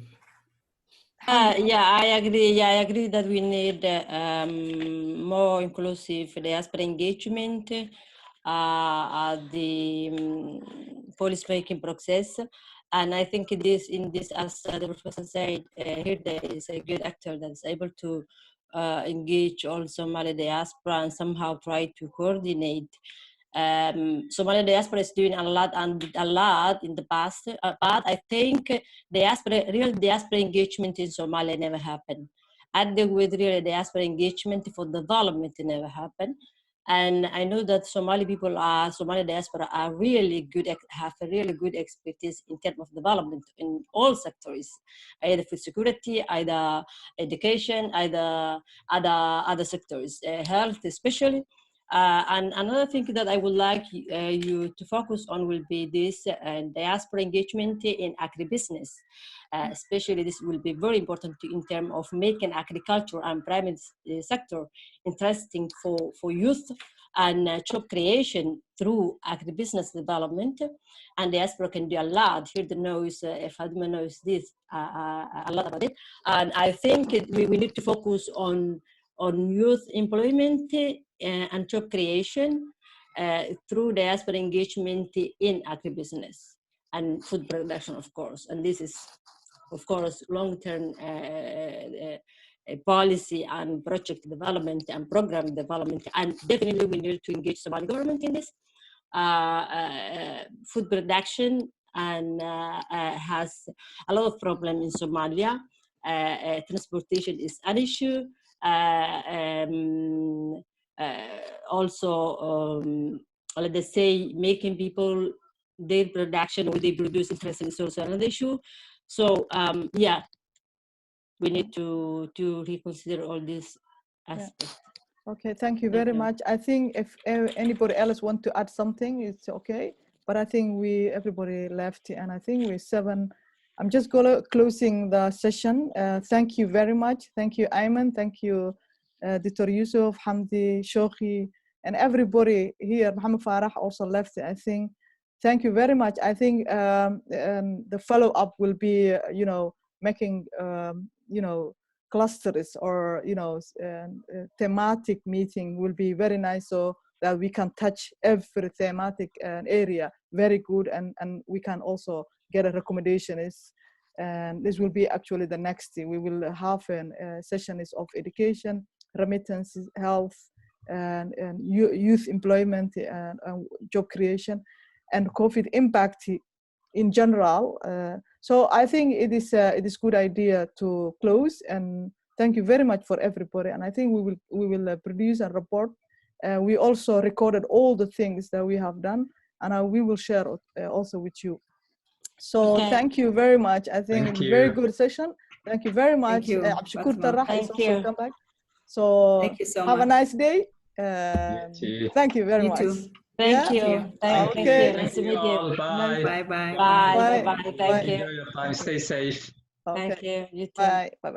Yeah, I agree. Yeah, I agree that we need more inclusive diaspora engagement at the policy-making process. And I think as the professor said, Hirda is a good actor that is able to engage all Somali diaspora and somehow try to coordinate. Somali diaspora is doing a lot in the past, but I think real diaspora engagement in Somalia never happened. Adequate real diaspora engagement for development never happened. And I know that Somali diaspora are really good, have a really good expertise in terms of development in all sectors, either food security, either education, either other sectors, health especially. And another thing that I would like you to focus on will be this diaspora engagement in agribusiness. Especially this will be very important in terms of making agriculture and private sector interesting for youth and job creation through agribusiness development. And diaspora can do a lot. Hirda knows, Fadima knows this a lot about it. And I think we need to focus on youth employment and job creation through diaspora engagement in agribusiness and food production, of course. And this is, of course, long-term policy and project development and program development. And definitely we need to engage Somali government in this. Food production and has a lot of problem in Somalia. Transportation is an issue. Also, let us say, making people their production or they produce interesting is also another issue. So yeah, we need to reconsider all these aspects. Yeah. Okay, thank you very much. I think if anybody else want to add something, it's okay. But I think everybody left, and I think we're 7. I'm just closing the session. Thank you very much. Thank you, Ayman. Thank you, Dr. Yusuf, Hamdi, Shoki, and everybody here. Mohammed Farah also left, I think. Thank you very much. I think the follow-up will be, making, clusters or, thematic meeting will be very nice so that we can touch every thematic area very good, and we can also get a recommendation. And this will be actually the next thing. We will have a sessions of education, remittances, health, and youth employment and job creation, and COVID impact in general. So I think it is good idea to close, and thank you very much for everybody. And I think we will produce a report. We also recorded all the things that we have done, and we will share also with you. So thank you very much. I think very good session. Thank you very much. Abshukur Tarrah is also come back. So thank you so have much. a nice day. Thank you very much. Too. Thank you. Thank you. Nice to meet you. Bye. Bye. Bye. Bye. Thank you. Enjoy your time. Stay safe. Thank you. You too. Bye. Bye.